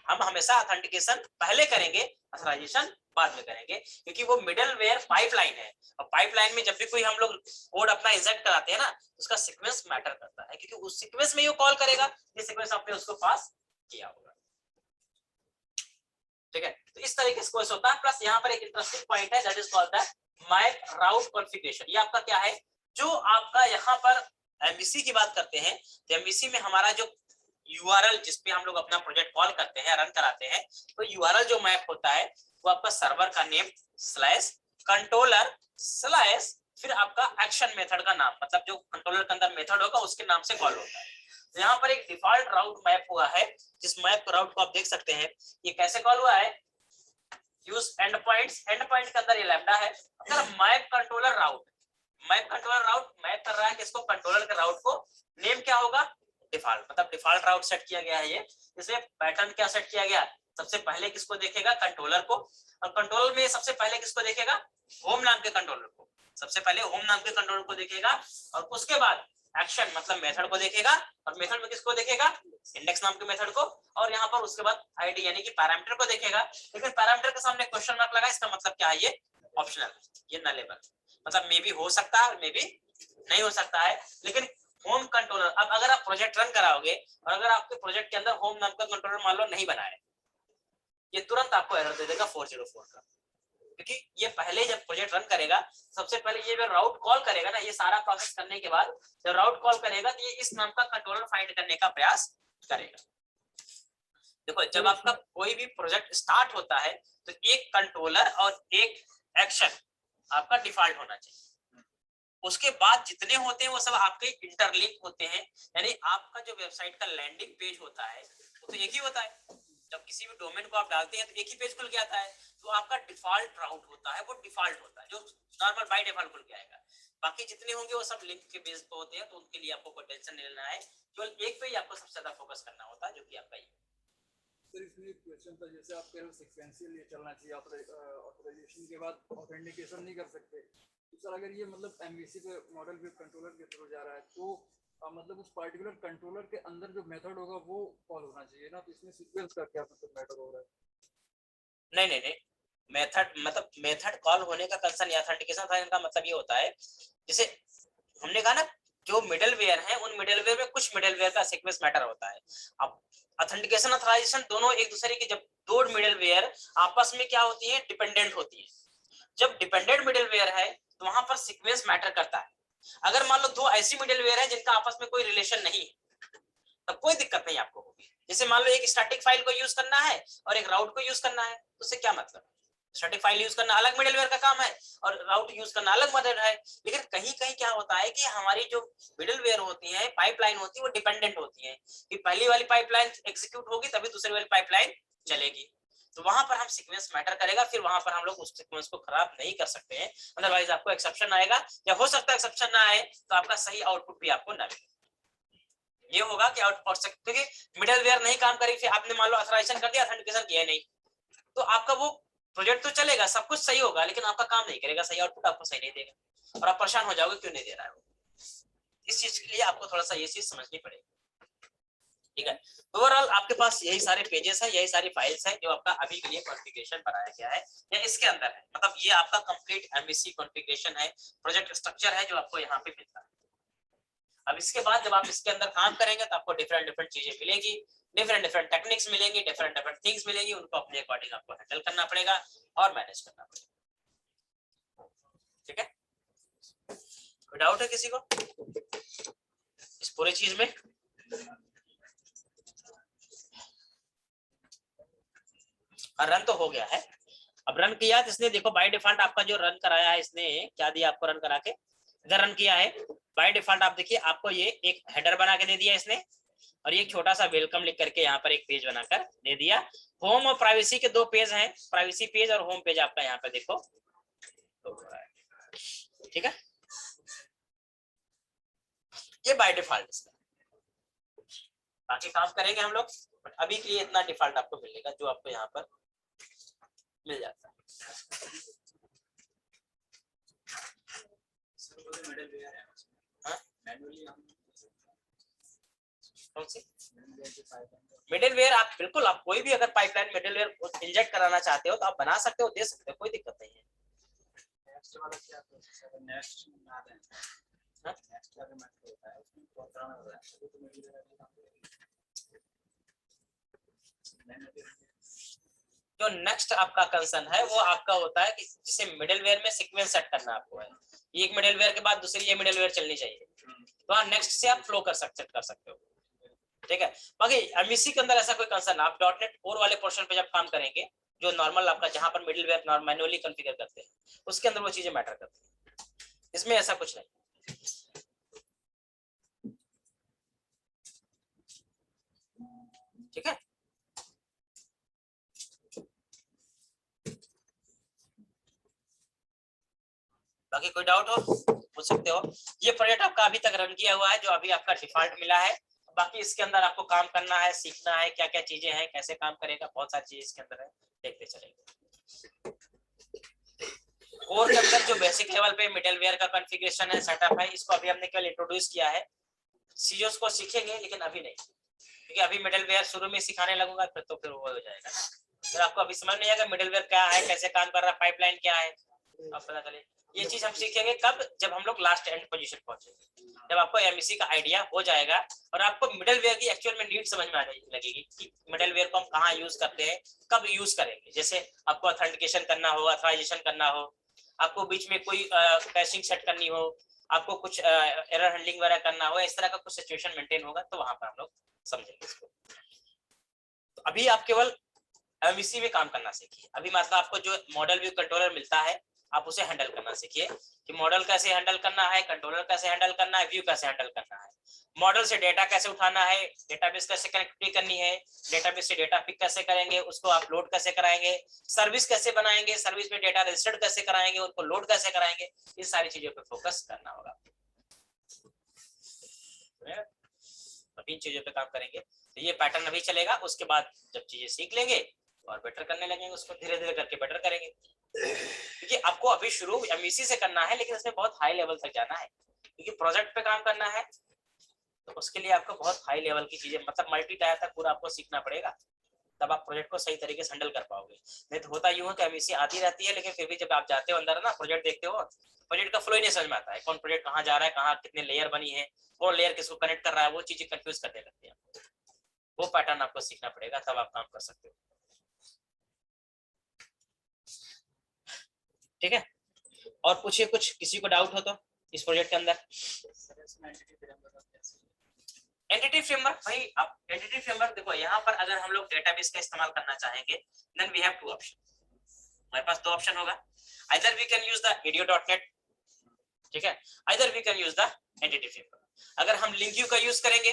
हम हमेशा ऑथेंटिकेशन पहले करेंगे, ऑथराइजेशन बाद में करेंगे, क्योंकि वो मिडलवेयर पाइपलाइन है, और पाइपलाइन में जब भी कोई हम लोग कोड अपना इंजेक्ट कराते हैं ना, उसका सीक्वेंस मैटर करता है, क्योंकि उस सीक्वेंस में ये कॉल करेगा, ये सीक्वेंस आपने उसको पास किया होगा। ठीक है, तो इस तरीके से कोर्स होता है। प्लस यहाँ पर एक इंटरेस्टिंग पॉइंट है that is called the map route configuration. ये आपका क्या है, जो आपका यहाँ पर एमवीसी की बात करते हैं, तो एमवीसी में हमारा जो यूआरएल जिस पे हम लोग अपना प्रोजेक्ट कॉल करते हैं, रन कराते हैं, तो यूआरएल जो मैप होता है वो आपका सर्वर का नेम स्लैश कंट्रोलर स्लैश फिर आपका एक्शन मेथड का नाम, मतलब जो कंट्रोलर के अंदर मेथड होगा उसके नाम से कॉल होता है। तो यहाँ पर एक डिफॉल्ट राउट मैप हुआ है, जिस मैप राउट को आप देख सकते हैं, ये कैसे कॉल हुआ है, use and points, and point के अंदर ये लैम्डा है। अगर मैप कंट्रोलर राउट, मैप कंट्रोलर राउट मैप कर रहा है किसको, कंट्रोलर के राउट को, नेम क्या होगा, डिफॉल्ट, मतलब डिफॉल्ट राउट सेट किया गया है। ये इसमें पैटर्न क्या सेट किया गया, सबसे पहले किसको देखेगा, कंट्रोलर को, और कंट्रोलर में सबसे पहले किसको देखेगा, होम नाम के कंट्रोलर को, सबसे पहले होम नाम के कंट्रोलर को देखेगा, और उसके बाद एक्शन मतलब मेथड को देखेगा, और मेथड में किसको देखेगा, इंडेक्स नाम के मेथड को, और यहाँ पर उसके बाद आईडी यानी कि पैरामीटर को देखेगा। लेकिन पैरामीटर के सामने क्वेश्चन मार्क लगा, इसका मतलब क्या है, ये ऑप्शनल, ये नलेबल, मतलब मे भी हो सकता है और मे भी नहीं हो सकता है। लेकिन होम कंट्रोलर, अब अगर आप प्रोजेक्ट रन कराओगे और अगर आपके प्रोजेक्ट के अंदर होम नाम का कंट्रोलर मान लो नहीं बना है, ये तुरंत आपको एरर दे देगा 404 का, क्योंकि ये पहले जब प्रोजेक्ट रन करेगा सबसे पहले ये राउट कॉल करेगा ना, ये सारा प्रोसेस करने के बाद जब राउट कॉल करेगा तो ये इस नाम का कंट्रोलर फाइंड करने का प्रयास करेगा। देखो जब आपका कोई भी प्रोजेक्ट स्टार्ट होता है तो एक कंट्रोलर और एक एक्शन आपका डिफॉल्ट होना चाहिए, उसके बाद जितने होते हैं वो सब आपके इंटरलिंक होते हैं, यानी आपका जो वेबसाइट का लैंडिंग पेज होता है वो तो एक ही होता है, जब किसी भी डोमेन को आप डालते हैं तो एक ही पेज खुल के आता है, तो आपका डिफॉल्ट राउट होता है, वो डिफॉल्ट होता है जो नॉर्मल बाय डिफॉल्ट खुल के आएगा। बाकी जितने होंगे वो सब लिंक के बेस पे होते हैं, तो उनके लिए आपको कोई टेंशन नहीं लेना है, केवल एक पे ही आपको सबसे ज्यादा फोकस करना होता है जो कि आपका ये। सर इसमें एक क्वेश्चन था, जैसे आप कह रहे हो सीक्वेंशियल ये चलना चाहिए, ऑथराइजेशन के बाद ऑथेंटिकेशन नहीं कर सकते, तो सर अगर ये मतलब एमवीसी पे मॉडल वेब कंट्रोलर के थ्रू जा रहा है तो मतलब उस पार्टिकुलर कंट्रोलर के अंदर जो मेथड होगा वो कॉल होना चाहिए ना, तो इसमें सीक्वेंस का क्या मतलब मैटर हो रहा है? नहीं नहीं नहीं, मेथड मतलब मेथड कॉल होने का कंसर्न या ऑथेंटिकेशन का मतलब ये होता है, जैसे हमने कहा ना जो मिडलवेयर है उन मिडलवेयर में कुछ मिडलवेयर का सीक्वेंस मैटर होता है। अब ऑथेंटिकेशन ऑथराइजेशन दोनों एक दूसरे की, जब दो मिडलवेयर आपस में क्या होती है, डिपेंडेंट होती है। जब डिपेंडेंट मिडलवेयर है तो वहां पर सीक्वेंस मैटर करता है। अगर मान लो दो ऐसी मिडलवेयर है जिनका आपस में कोई रिलेशन नहीं है, तब कोई दिक्कत नहीं आपको होगी। जैसे मान लो एक स्टैटिक फाइल को यूज करना है और एक राउट को यूज करना है, तो उससे क्या मतलब है? स्टैटिक फाइल यूज करना अलग मिडलवेयर का काम है और राउट यूज करना अलग मदद है। लेकिन कहीं कहीं क्या होता है कि हमारी जो मिडलवेयर होती है, पाइपलाइन होती है, वो डिपेंडेंट होती है कि पहली वाली पाइपलाइन एग्जीक्यूट होगी तभी दूसरी वाली पाइपलाइन चलेगी। तो वहां पर हम सीक्वेंस मैटर करेगा, फिर वहां पर हम लोग उस सीक्वेंस को खराब नहीं कर सकते हैं, अदरवाइज आपको एक्सेप्शन आएगा, या हो सकता है एक्सेप्शन ना आए तो आपका सही आउटपुट भी आपको ना मिले। ये होगा कि आउटपुट से, क्योंकि मिडलवेयर नहीं काम करेगी, फिर आपने मान लो ऑथराइजेशन कर दिया, ऑथेंटिकेशन किया नहीं, तो आपका वो प्रोजेक्ट तो चलेगा, सब कुछ सही होगा, लेकिन आपका काम नहीं करेगा, सही आउटपुट आपको सही नहीं देगा और आप परेशान हो जाओगे क्यों नहीं दे रहा है वो। इस चीज के लिए आपको थोड़ा सा ये चीज समझनी पड़ेगी। ठीक है, ओवरऑल आपके पास यही सारे पेजेस है, यही सारी फाइल्स है जो आपका अभी के लिए कॉन्फ़िगरेशन बनाया गया है या इसके अंदर है, मतलब ये आपका कंप्लीट एमवीसी कॉन्फ़िगरेशन है, प्रोजेक्ट स्ट्रक्चर है जो आपको यहाँ पे मिलता है। अब इसके बाद जब आप इसके अंदर काम करेंगे तो आपको डिफरेंट डिफरेंट चीजें मिलेगी, डिफरेंट डिफरेंट टेक्निक्स मिलेंगी, डिफरेंट डिफरेंट थिंग्स मिलेंगी, उनको अपने अकॉर्डिंग आपको हैंडल करना पड़ेगा और मैनेज करना पड़ेगा। ठीक है, कोई डाउट है किसी को इस पूरी चीज में? रन तो हो गया है। अब रन किया तो इसने देखो बाय डिफॉल्ट आपका जो रन कराया है, इसने क्या दिया आपको रन करा के, इधर रन किया है बाय डिफॉल्ट। आप देखिए आपको ये एक हेडर बना के दे दिया इसने, और ये छोटा सा वेलकम लिख करके यहाँ पर एक पेज बनाकर दे दिया। होम और प्राइवेसी के दो पेज हैं, प्राइवेसी पेज और होम पेज आपका यहाँ पे देखो। ठीक है, ये बाय डिफॉल्ट। बाकी काम करेंगे हम लोग, बट अभी के लिए इतना डिफॉल्ट आपको मिलेगा जो आपको यहाँ पर मिल जाता है। मिडिलवेयर आप बिल्कुल, आप कोई भी अगर पाइपलाइन मिडिलवेयर इंजेक्ट कराना चाहते हो तो आप बना सकते हो, दे सकते हो, कोई दिक्कत नहीं है। नेक्स्ट वाला क्या है? नेक्स्ट ना दें, नेक्स्ट वाला मत होता है, उसमें प्रोग्राम हो रहा है तो मिडिलवेयर जो नेक्स्ट आपका कंसर्न है वो आपका होता है कि जिसे मिडिलवेयर में सीक्वेंस सेट करना आपको है, एक मिडिलवेयर के बाद दूसरी ये मिडिलवेयर चलनी चाहिए, तो हाँ नेक्स्ट से आप फ्लो कर सकते हो। ठीक है, बाकी एमवीसी के अंदर ऐसा कोई कंसर्न, आप डॉटनेट कोर वाले पोर्शन पे जब काम करेंगे, जो नॉर्मल आपका जहां पर मिडिलवेयर मैनुअली कॉन्फ़िगर करते हैं, उसके अंदर वो चीजें मैटर करती है, इसमें ऐसा कुछ नहीं। ठीक है, बाकी कोई डाउट हो पूछ सकते हो। ये प्रोजेक्ट आपका अभी तक रन किया हुआ है, जो अभी आपका डिफॉल्ट मिला है, बाकी इसके अंदर आपको काम करना है, सीखना है क्या क्या चीजें हैं, कैसे काम करेगा, बहुत सारी चीजें इसके अंदर है, देखते चलेंगे। कोर के अंदर जो बेसिक लेवल पे मिडलवेयर का कॉन्फ़िगरेशन है, सेटअप है, इसको अभी हमने केवल इंट्रोड्यूस किया है, चीजों को सीखेंगे लेकिन अभी नहीं, क्योंकि अभी मिडलवेयर शुरू में सिखाने लगूंगा फिर वो हो जाएगा, फिर आपको अभी समझ नहीं आएगा मिडलवेयर क्या है, कैसे काम कर रहा है, पाइपलाइन क्या है, अब पता चले। ये चीज हम सीखेंगे कब, जब हम लोग लास्ट एंड पोजीशन पहुंचेंगे, जब आपको एमवीसी का आइडिया हो जाएगा और आपको मिडलवेयर की एक्चुअल में नीड समझ में आने लगेगी कि मिडलवेयर को हम कहाँ यूज करते हैं, कब यूज करेंगे। जैसे आपको ऑथेंटिकेशन करना हो, ऑथराइजेशन करना हो, आपको बीच में कोई कैशिंग सेट करनी हो, आपको कुछ एरर हैंडलिंग वगैरह करना हो, इस तरह का कुछ सिचुएशन मेंटेन होगा, तो वहां पर हम लोग समझेंगे इसको। तो अभी आप केवल एमवीसी में काम करना सीखिए, अभी मतलब आपको जो मॉडल व्यू कंट्रोलर मिलता है आप उसे हैंडल करना सीखिए, कि मॉडल कैसे हैंडल करना है, कंट्रोलर कैसे हैंडल करना है, व्यू कैसे हैंडल करना है, मॉडल से डेटा कैसे उठाना है, डेटाबेस कैसे कनेक्टिविटी करनी है, डेटाबेस से डेटा पिक कैसे करेंगे, उसको अपलोड कैसे कराएंगे, सर्विस कैसे बनाएंगे, सर्विस में डेटा रजिस्टर्ड कैसे कराएंगे, उनको लोड कैसे कराएंगे, इस सारी चीजों पर फोकस करना होगा। आप इन चीजों पे काम करेंगे तो ये पैटर्न अभी चलेगा। उसके बाद जब चीजें सीख लेंगे और बेटर करने लगेंगे, उसको धीरे धीरे करके बेटर करेंगे। क्योंकि आपको अभी शुरू एमवीसी से करना है, लेकिन इसमें बहुत हाई लेवल तक जाना है, क्योंकि प्रोजेक्ट पे काम करना है। तो उसके लिए आपको बहुत हाई लेवल की चीजें, मतलब मल्टी टायर तक पूरा आपको सीखना पड़ेगा, तब आप प्रोजेक्ट को सही तरीके से हैंडल कर पाओगे। नहीं तो होता यूं है कि एमवीसी आती रहती है, लेकिन फिर भी जब आप जाते हो अंदर ना, प्रोजेक्ट देखते हो, प्रोजेक्ट का फ्लो ही नहीं समझ में आता है, कौन प्रोजेक्ट कहाँ जा रहा है, कहाँ कितने लेयर बनी है, कौन लेयर किसको कनेक्ट कर रहा है, वो चीजें कंफ्यूज करने लगती है। वो पैटर्न आपको सीखना पड़ेगा, तब आप काम कर सकते हो। ठीक है, और पूछिए कुछ, किसी को डाउट हो तो इस प्रोजेक्ट के अंदर। एंटिटी फ्रेमवर्क, भाई आप एंटिटी फ्रेमवर्क देखो, यहाँ पर अगर हम लोग डेटाबेस का इस्तेमाल करना चाहेंगे, then we have two option. हमारे पास दो ऑप्शन होगा, either we can use the ADO.NET, ठीक है, either we can use the entity framework. अगर हम लिंक्यू का यूज करेंगे,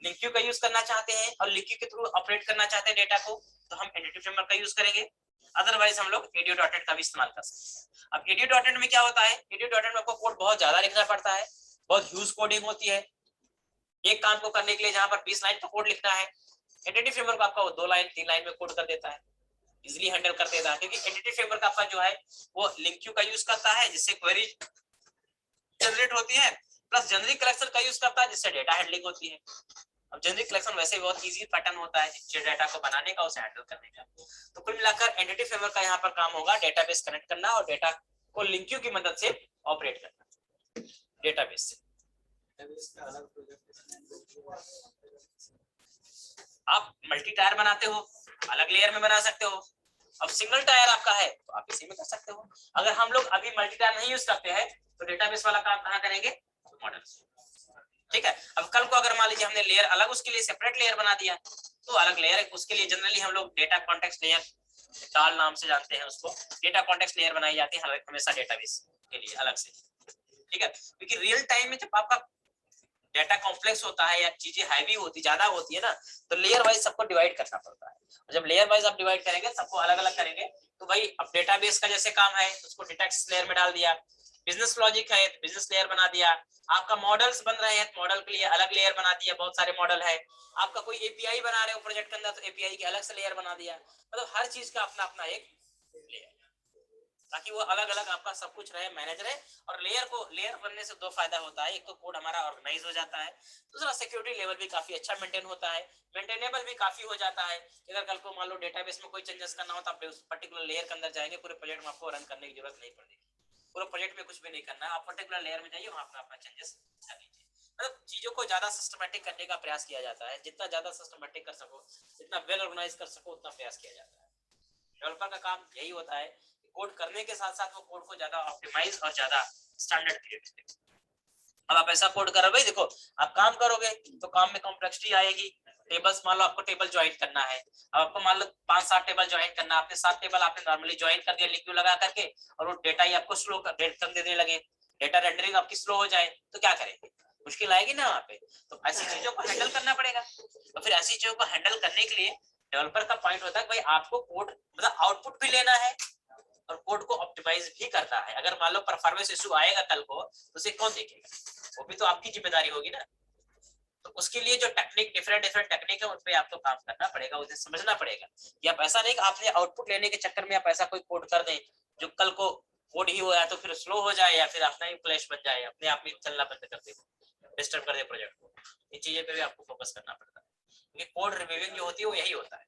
लिंक्यू का यूज करना चाहते हैं और लिंक्यू के थ्रू ऑपरेट करना चाहते हैं डेटा को, तो हम एंटिटी फ्रेमवर्क का यूज करेंगे। अदरवाइज हम लोग ADO.NET का भी इस्तेमाल कर सकते हैं। अब ADO.NET में क्या होता है, ADO.NET में आपको कोड बहुत ज्यादा लिखना पड़ता है, बहुत ह्यूज कोडिंग होती है। एक काम को करने के लिए जहां पर 20 लाइन का कोड लिखना है, एंटिटी फ्रेमवर्क आपका वो 2 लाइन 3 लाइन में कोड कर देता है, इजीली हैंडल कर देता है। क्योंकि एंटिटी फ्रेमवर्क आपका जो है वो लिंक्यू का यूज करता है, जिससे क्वेरी जनरेट होती है, प्लस जेनरिक कलेक्शन का यूज करता है, जिससे डेटा हैंडलिंग होती है। अब जेनरिक कलेक्शन वैसे ही बहुत इजी पैटर्न होता है, जिससे डेटा को बनाने का, उसे हैंडल करने का। तो कुल मिलाकर एंटिटी फ्रेमवर्क का यहाँ पर काम होगा डेटाबेस कनेक्ट करना और डेटा को लिंक्यू की मदद से ऑपरेट करना डेटाबेस से। आप मल्टी टायर बनाते हो, अलग लेयर में बना सकते हो। अब सिंगल टायर आपका है तो आप इसी में कर सकते हो। अगर हम लोग अभी मल्टी टायर नहीं यूज करते हैं तो डेटाबेस वाला काम कहाँ करेंगे, मॉडल। ठीक है, अब कल को अगर मान लीजिए हमने लेयर अलग, उसके लिए सेपरेट लेयर बना दिया, तो अलग लेयर, उसके लिए जनरली हम लोग डेटा कॉन्टेक्स्ट लेयर, डाल नाम से जानते हैं उसको, डेटा कॉन्टेक्स्ट लेयर बनाई जाती है हमेशा डेटाबेस के लिए अलग से। ठीक है, क्योंकि रियल टाइम में जब आपका डेटा कॉम्प्लेक्स होता है या चीजें हैवी होती ज्यादा होती है ना, तो लेयर वाइज सबको डिवाइड करना पड़ता है। और जब लेयर वाइज आप डिवाइड करेंगे, सबको अलग अलग करेंगे, तो भाई अब डेटाबेस का जैसे काम है, उसको डेटाक्स लेयर में डाल दिया, बिजनेस लॉजिक है तो बिजनेस लेयर बना दिया, आपका मॉडल्स बन रहे हैं तो मॉडल के लिए अलग लेयर बना दिया, बहुत सारे मॉडल है, आपका कोई एपीआई बना रहे हो प्रोजेक्ट के अंदर तो एपीआई के अलग से लेयर बना दिया। मतलब हर चीज का अपना अपना एक लेयर, ताकि वो अलग अलग आपका सब कुछ रहे, मैनेज रहे। और लेयर बनने से दो फायदा होता है, एक तो कोड हमारा ऑर्गेनाइज हो जाता है, दूसरा सिक्योरिटी लेवल भी काफी अच्छा मेंटेन होता है, मेंटेनेबल भी काफी हो जाता है। अगर कल को मान लो डेटाबेस में कोई चेंजेस करना हो तो आप उस पर्टिकुलर लेयर के अंदर जाएंगे, पूरे प्रोजेक्ट में आपको रन करने की जरूरत नहीं पड़ेगी, पूरे प्रोजेक्ट में कुछ भी नहीं करना है, आप पर्टिकुलर लेयर में जाइए, वहां अपना अपना चेंजेस कर लीजिए। मतलब चीजों को ज्यादा सिस्टमैटिक करने का प्रयास किया जाता है, जितना ज्यादा सिस्टमैटिक कर सको, जितना वेल ऑर्गेनाइज कर सको, उतना प्रयास किया जाता है। डेवलपर का काम यही होता है, कोड करने के साथ साथ वो कोड को ज्यादा ऑप्टिमाइज और ज्यादा स्टैंडर्ड क्रिएट करें। अब आप ऐसा कोड करो भाई, देखो आप काम करोगे तो काम में कॉम्प्लेक्सिटी आएगी। टेबल्स, मान लो आपको टेबल ज्वाइन करना है, अब आपको मान लो 5-7 टेबल ज्वाइन करना है, आपने 7 टेबल आपने नॉर्मली ज्वाइन कर दिया लिंक लगा करके, और वो डेटा ही आपको स्लो कर देने लगे, डेटा रेंडरिंग आपकी स्लो हो जाए, तो क्या करेंगे, मुश्किल आएगी ना वहाँ पे। तो ऐसी चीजों को हैंडल करना पड़ेगा। तो फिर ऐसी चीजों को हैंडल करने के लिए डेवलपर का पॉइंट होता है कि भाई आपको कोड मतलब आउटपुट भी लेना है और कोड को ऑप्टिमाइज भी करना है। अगर मान लो परफॉर्मेंस इशू आएगा कल को, तो उसे कौन देखेगा, वो भी तो आपकी जिम्मेदारी होगी ना। तो उसके लिए जो टेक्निक, डिफरेंट टेक्निक है, उन पे आपको काम करना पड़ेगा, उसे समझना पड़ेगा कि आप ऐसा नहीं कि आपने आउटपुट लेने के चक्कर में आप ऐसा कोई कोड कर दें जो कल को कोड ही हुआ तो फिर स्लो हो जाए, या फिर अपना ही फ्लैश बन जाए, अपने आप ही चलना बंद कर दे, डिस्टर्ब कर दे प्रोजेक्ट को। इन चीजों पे भी आपको फोकस करना पड़ता है, क्योंकि कोड रिव्यूइंग जो होती है वो यही होता है।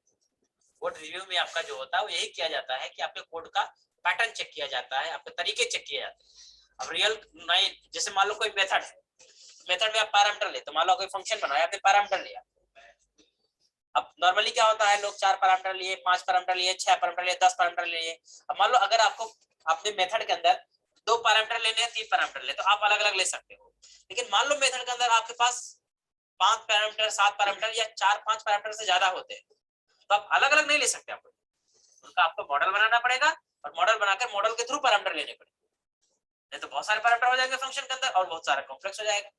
कोड रिव्यू में आपका जो होता है वो यही किया जाता है कि आपके कोड का पैटर्न चेक किया जाता है, आपके तरीके चेक किए जाते हैं। अब रियल नहीं, जैसे मान लो कोई मेथड है, मेथड में आप पैरामीटर ले, तो मान लो कोई फंक्शन बनाया, आपने पैरामीटर लिया। अब नॉर्मली क्या होता है, लोग 4 पैरामीटर लिए, 5 पैरामीटर लिए, 6 पैरामीटर लिए, 10 पैरामीटर लिए। अब मान लो अगर आपको अपने मेथड के अंदर 2 पैरामीटर लेने हैं, 3 पैरामीटर ले, तो आप अलग अलग ले सकते हो। लेकिन मान लो मेथड के अंदर आपके पास 5 पैरामीटर, 7 पैरामीटर या 4-5 पैरामीटर से ज्यादा होते हैं, तो आप अलग अलग नहीं ले सकते, उनका आपको मॉडल बनाना पड़ेगा, और मॉडल बनाकर मॉडल के थ्रू पैरामीटर लेने पड़ेंगे, नहीं तो बहुत सारे पैरामीटर हो जाएंगे फंक्शन के अंदर और बहुत सारा कॉम्प्लेक्स हो जाएगा।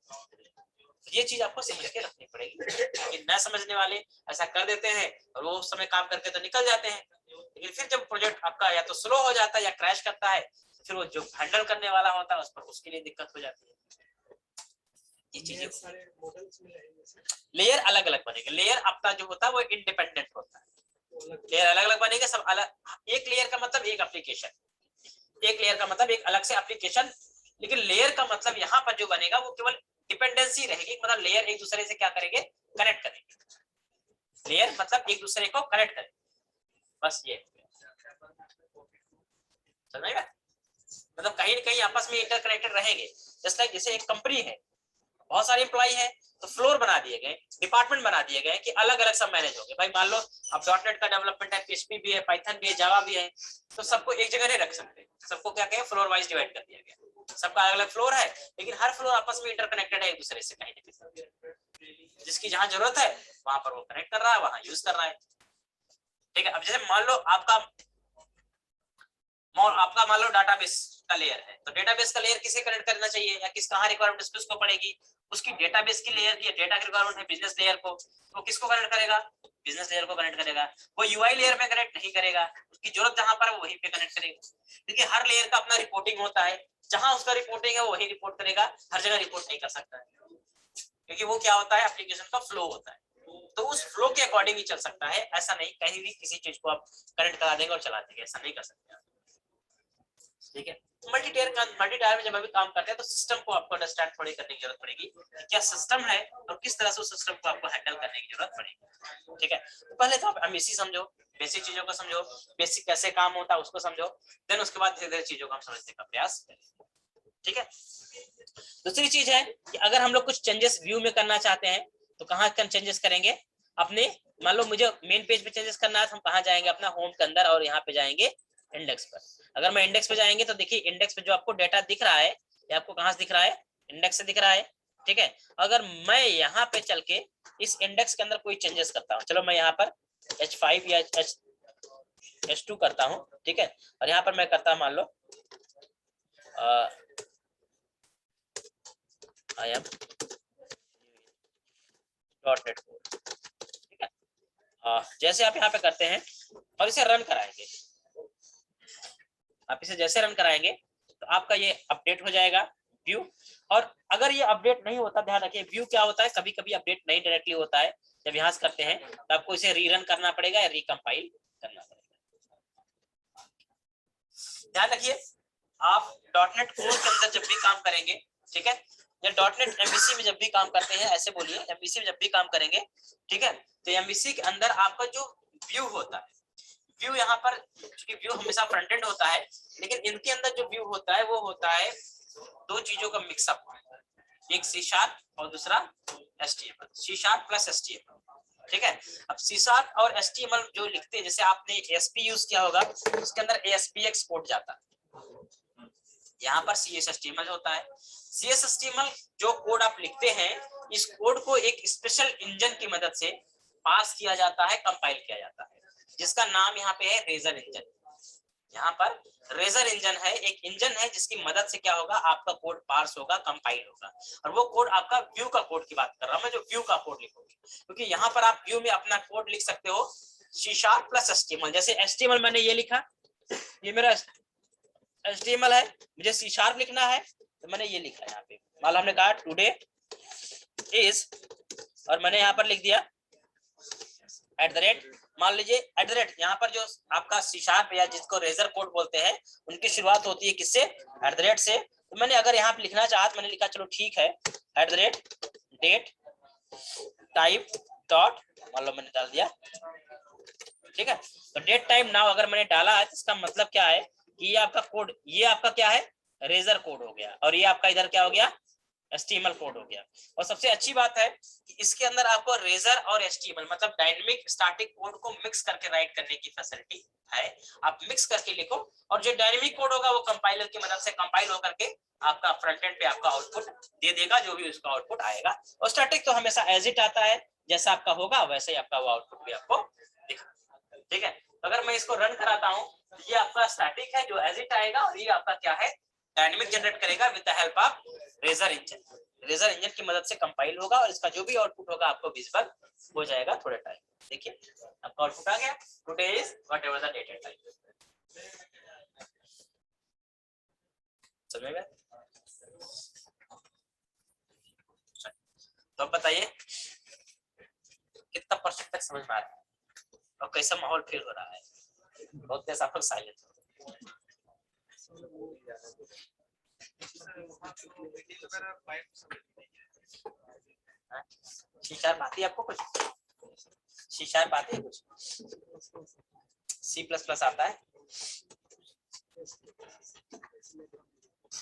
ये चीज आपको समझ के रखनी पड़ेगी कि न समझने वाले ऐसा कर देते हैं और वो उस समय काम करके तो निकल जाते हैं, लेकिन फिर जब प्रोजेक्ट आपका या तो स्लो हो जाता है या क्रैश करता है, फिर वो जो हैंडल करने वाला होता है उस पर, उसके लिए दिक्कत हो जाती है। ये चीजें सारे मॉडल्स में रहेंगे। लेयर अलग अलग बनेंगे, लेयर अपना जो होता है वो इंडिपेंडेंट होता है, लेयर अलग अलग बनेंगे सब अलग। एक लेयर का मतलब एक एप्लीकेशन, एक लेयर का मतलब एक अलग से एप्लीकेशन, लेकिन लेयर का मतलब यहाँ पर जो बनेगा वो केवल डिपेंडेंसी रहेगी, मतलब लेयर एक दूसरे से क्या करेंगे, कनेक्ट करेंगे, लेयर मतलब एक दूसरे को कनेक्ट करेंगे, बस ये समझ में, मतलब कहीं न कहीं आपस में इंटरकनेक्टेड रहेंगे। जस्ट लाइक जैसे एक कंपनी है, बहुत सारे एम्प्लॉई है, तो फ्लोर बना दिए गए, डिपार्टमेंट बना दिए गए कि अलग अलग सब मैनेज होंगे। भाई मान लो अब डॉटनेट का डेवलपमेंट है, पीएचपी भी है, पाइथन भी है, जावा भी है, तो सबको एक जगह नहीं रख सकते, सबको क्या कहें फ्लोर वाइज डिवाइड कर दिया गया, सबका अलग अलग फ्लोर है, लेकिन हर फ्लोर आपस में इंटरकनेक्टेड है एक दूसरे से कहीं ना कहीं, जिसकी जहां जरूरत है वहां पर वो कनेक्ट कर रहा है, वहां यूज कर रहा है। ठीक है, अब जैसे मान लो आपका मान लो डाटाबेस का लेयर है, तो डेटाबेस का लेयर किसे कनेक्ट करना चाहिए या किस कहां रिक्वायरमेंट किसको पड़ेगी, उसकी डेटाबेस की लेयर की डेटा की रिक्वायरमेंट है बिजनेस लेयर को, तो किसको कनेक्ट करेगा, बिजनेस लेयर को कनेक्ट करेगा। वो यूआई लेयर में कनेक्ट नहीं करेगा, उसकी जरूरत जहां पर है वहीं पे कनेक्ट करेगा, क्योंकि हर लेयर का अपना रिपोर्टिंग होता है, जहां उसका रिपोर्टिंग है वही रिपोर्ट करेगा, हर जगह रिपोर्ट नहीं कर सकता है, क्योंकि वो क्या होता है एप्लीकेशन का फ्लो होता है, तो उस फ्लो के अकॉर्डिंग ही चल सकता है, ऐसा नहीं कहीं भी किसी चीज को आप कनेक्ट करा देंगे और चला देंगे, ऐसा नहीं कर सकते। ठीक है, मल्टीटायर में जब अभी काम करते हैं तो सिस्टम को आपको अंडरस्टैंड थोड़ी करने की जरूरत पड़ेगी कि क्या सिस्टम है और किस तरह से उस सिस्टम को आपको हैंडल करने की जरूरत पड़ेगी। ठीक है, तो पहले तो आप एमवीसी समझो, बेसिक चीजों को समझो, बेसिक कैसे काम होता है उसको समझो, देन उसके बाद धीरे धीरे चीजों को हम समझने का प्रयास करें। ठीक है, दूसरी चीज है कि अगर हम लोग कुछ चेंजेस व्यू में करना चाहते हैं तो कहाँ चेंजेस करेंगे, अपने मान लो मुझे मेन पेज पे चेंजेस करना है तो हम कहाँ जाएंगे, अपना होम के अंदर, और यहाँ पे जाएंगे इंडेक्स पर। अगर मैं इंडेक्स पे जाएंगे तो देखिए इंडेक्स पे जो आपको डेटा दिख रहा है ये आपको कहाँ से दिख रहा है, इंडेक्स से दिख रहा है। ठीक है, अगर मैं यहाँ पे चल के इस इंडेक्स के अंदर कोई चेंजेस करता हूँ, चलो मैं यहाँ पर H5 या H2 करता हूँ, ठीक है, और यहाँ पर मैं करता मान लो आई एम .NET कोड, ठीक है, जैसे आप यहाँ पे करते हैं और इसे रन कराएंगे, आप इसे जैसे रन कराएंगे तो आपका ये अपडेट हो जाएगा व्यू। और अगर ये अपडेट नहीं होता, ध्यान रखिए व्यू क्या होता है, कभी कभी अपडेट नहीं डायरेक्टली होता है, जब यहाँ से करते हैं तो आपको इसे रीरन करना पड़ेगा या रिकम्पाइल करना पड़ेगा। ध्यान रखिए आप .NET कोर के अंदर जब भी काम करेंगे, ठीक है, या .NET MVC में जब भी काम करते हैं, ऐसे बोलिए MVC में जब भी काम करेंगे, ठीक है, तो MVC के अंदर आपका जो व्यू होता है, व्यू यहाँ पर क्योंकि व्यू हमेशा फ्रंट एंड होता है, लेकिन इनके अंदर जो व्यू होता है वो होता है दो चीजों का मिक्सअप, एक C# और दूसरा HTML, C# प्लस HTML। ठीक है, अब C# और HTML जो लिखते हैं, जैसे आपने ASP यूज किया होगा, उसके अंदर ASPX कोड जाता है, यहाँ पर CSHTML होता है। CSHTML जो कोड आप लिखते हैं, इस कोड को एक स्पेशल इंजन की मदद से पास किया जाता है, कंपाइल किया जाता है, जिसका नाम यहाँ पे है रेजर इंजन। यहाँ पर रेजर इंजन है, एक इंजन है जिसकी मदद से क्या होगा, आपका कोड पार्स होगा, कंपाइल होगा, और वो कोड आपका व्यू का कोड की बात कर रहा हूं मैं, जो व्यू का कोड लिखोगे, क्योंकि यहाँ पर आप व्यू में अपना कोड लिख सकते हो C# प्लस HTML। जैसे HTML मैंने ये लिखा, ये मेरा HTML है, मुझे C# लिखना है तो मैंने ये लिखा यहाँ पे, मान लो हमने कहा टुडे इज, और मैंने यहाँ पर लिख दिया @ मान लीजिए @ यहाँ पर जो आपका C# या जिसको रेजर कोड बोलते हैं, उनकी शुरुआत होती है किससे, @ से। तो मैंने अगर यहाँ पे लिखना चाहा तो मैंने लिखा चलो ठीक है @date टाइप डॉट, मान लो मैंने डाल दिया, ठीक है, तो डेट टाइम नाउ अगर मैंने डाला है तो इसका मतलब क्या है कि ये आपका कोड, ये आपका क्या है रेजर कोड हो गया, और ये आपका इधर क्या हो गया HTML कोड हो गया। और सबसे अच्छी बात है कि इसके अंदर आपको रेजर और HTML मतलब डायनेमिक स्टैटिक कोड को मिक्स करके राइट करने की फैसिलिटी है, आप मिक्स करके लिखो, और जो डायनेमिक कोड होगा वो कंपाइलर की मदद से कंपाइल होकर के आपका फ्रंट एंड पे आपका आउटपुट दे देगा, जो भी उसका आउटपुट आएगा। और स्टैटिक तो हमेशा एज इट आता है, जैसा आपका होगा वैसे ही आपका वो आउटपुट भी आपको दिखा। ठीक है, तो अगर मैं इसको रन कराता हूँ तो ये आपका स्टैटिक है जो एज इट आएगा, और ये आपका क्या है डायनेमिक जनरेट करेगा with the help of razor engine. Razor engine की मदद से कंपाइल होगा और इसका जो भी आउटपुट होगा आपको विजिबल हो जाएगा थोड़े टाइम। देखिए आपका आउटपुट आ गया, today is whatever the date and time. समझ में? तो बताइए कितना परसेंट तक समझ में आ रहा है और कैसा माहौल फील हो रहा है? बहुत देर आप लोग साइलेंट हो। शीशार आती है आपको कुछ? शीशार आती है कुछ? C++ आता है?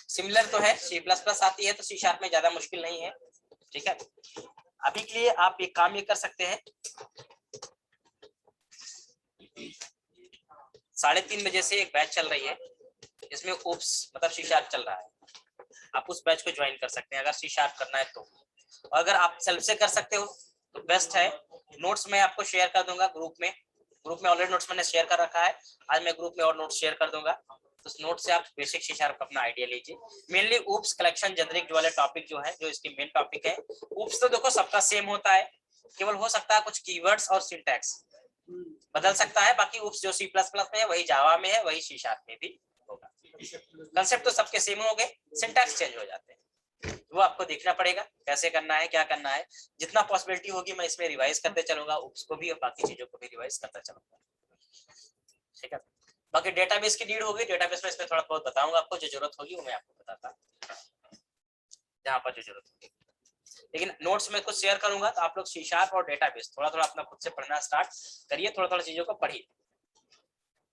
सिमिलर तो है, C++ आती है तो C# में ज्यादा मुश्किल नहीं है। ठीक है, अभी के लिए आप एक काम ये कर सकते हैं, 3:30 बजे से एक बैच चल रही है इसमें ओप्स मतलब C# चल रहा है, आप उस बैच को ज्वाइन कर सकते हैं अगर C# करना है तो। और अगर आप सेल्फ से कर सकते हो तो बेस्ट है। नोट्स मैं आपको शेयर कर दूंगा ग्रुप में ऑलरेडी नोट्स मैंने शेयर कर रखा है, आज मैं ग्रुप में और नोट्स शेयर कर दूंगा, तो उस नोट से आप बेसिक C# अपना आइडिया लीजिए। मेनली ऊप्स कलेक्शन जेनरिक वाले टॉपिक जो है, जो इसके मेन टॉपिक है। ऊप्स तो देखो सबका सेम होता है, केवल हो सकता है कुछ कीवर्ड्स और सिंटैक्स बदल सकता है, बाकी ऊप्स जो C++ में है वही जावा में है, वही C# में भी होगा। कंसेप्ट तो सबके सेम हो गए, सिंटैक्स चेंज हो जाते हैं, वो आपको देखना पड़ेगा कैसे करना है, क्या करना है। जितना पॉसिबिलिटी होगी मैं इसमें रिवाइज करते चलूंगा, ऊप्स को भी और बाकी चीजों को भी रिवाइज करता चलूंगा। ठीक है, बाकी डेटाबेस की नीड होगी, डेटाबेस में इसमें थोड़ा बहुत बताऊंगा आपको, जो जरूरत होगी वो मैं आपको बताता जहां पर जो जरूरत होगी। लेकिन नोट्स में कुछ शेयर करूंगा तो आप लोग C# और डेटाबेस थोड़ा थोड़ा अपना खुद से पढ़ना स्टार्ट करिए, थोड़ा थोड़ा चीजों को पढ़िए।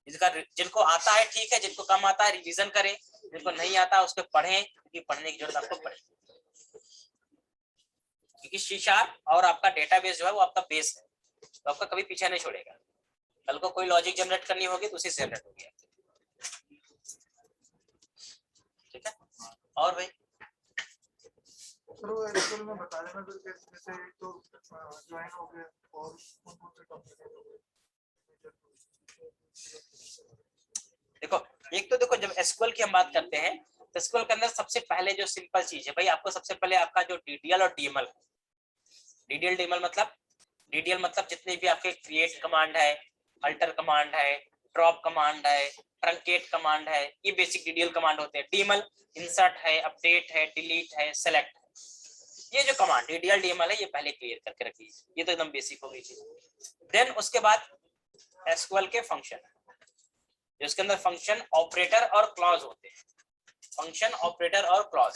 जिनको आता है ठीक है, जिनको कम आता है रिवीजन करें, जिनको नहीं आता उसको पढ़ें, क्योंकि पढ़ने की जरूरत आपको पड़ेगी। क्योंकि C# और आपका डेटाबेस जो है वो आपका बेस है, तो आपका कभी पीछे नहीं छोड़ेगा। कल को कोई लॉजिक जनरेट करनी होगी तो उसी से जनरेट होगी। ठीक है, और भाई स्कूल में बता देना फिर जैसे तो ज्वाइन हो गए और कौन से टॉपिक है। देखो, एक तो देखो जब SQL की हम बात करते हैं तो SQL के अंदर सबसे पहले जो सिंपल चीज है भाई, आपको सबसे पहले आपका जो DDL और DML, DDL मतलब जितने भी आपके क्रिएट कमांड है, अल्टर कमांड है, ड्रॉप कमांड है, ट्रंकेट कमांड है, ये बेसिक DDL कमांड होते हैं। DML इंसर्ट है, अपडेट है, डिलीट है, सेलेक्ट है। ये जो कमांड DDL DML है ये पहले क्लियर करके रखिए, ये तो एकदम बेसिक हो गई चीज। देन उसके बाद SQL के फंक्शन, जिसके अंदर फंक्शन, ऑपरेटर और क्लॉज होते हैं। फंक्शन, ऑपरेटर और क्लॉज।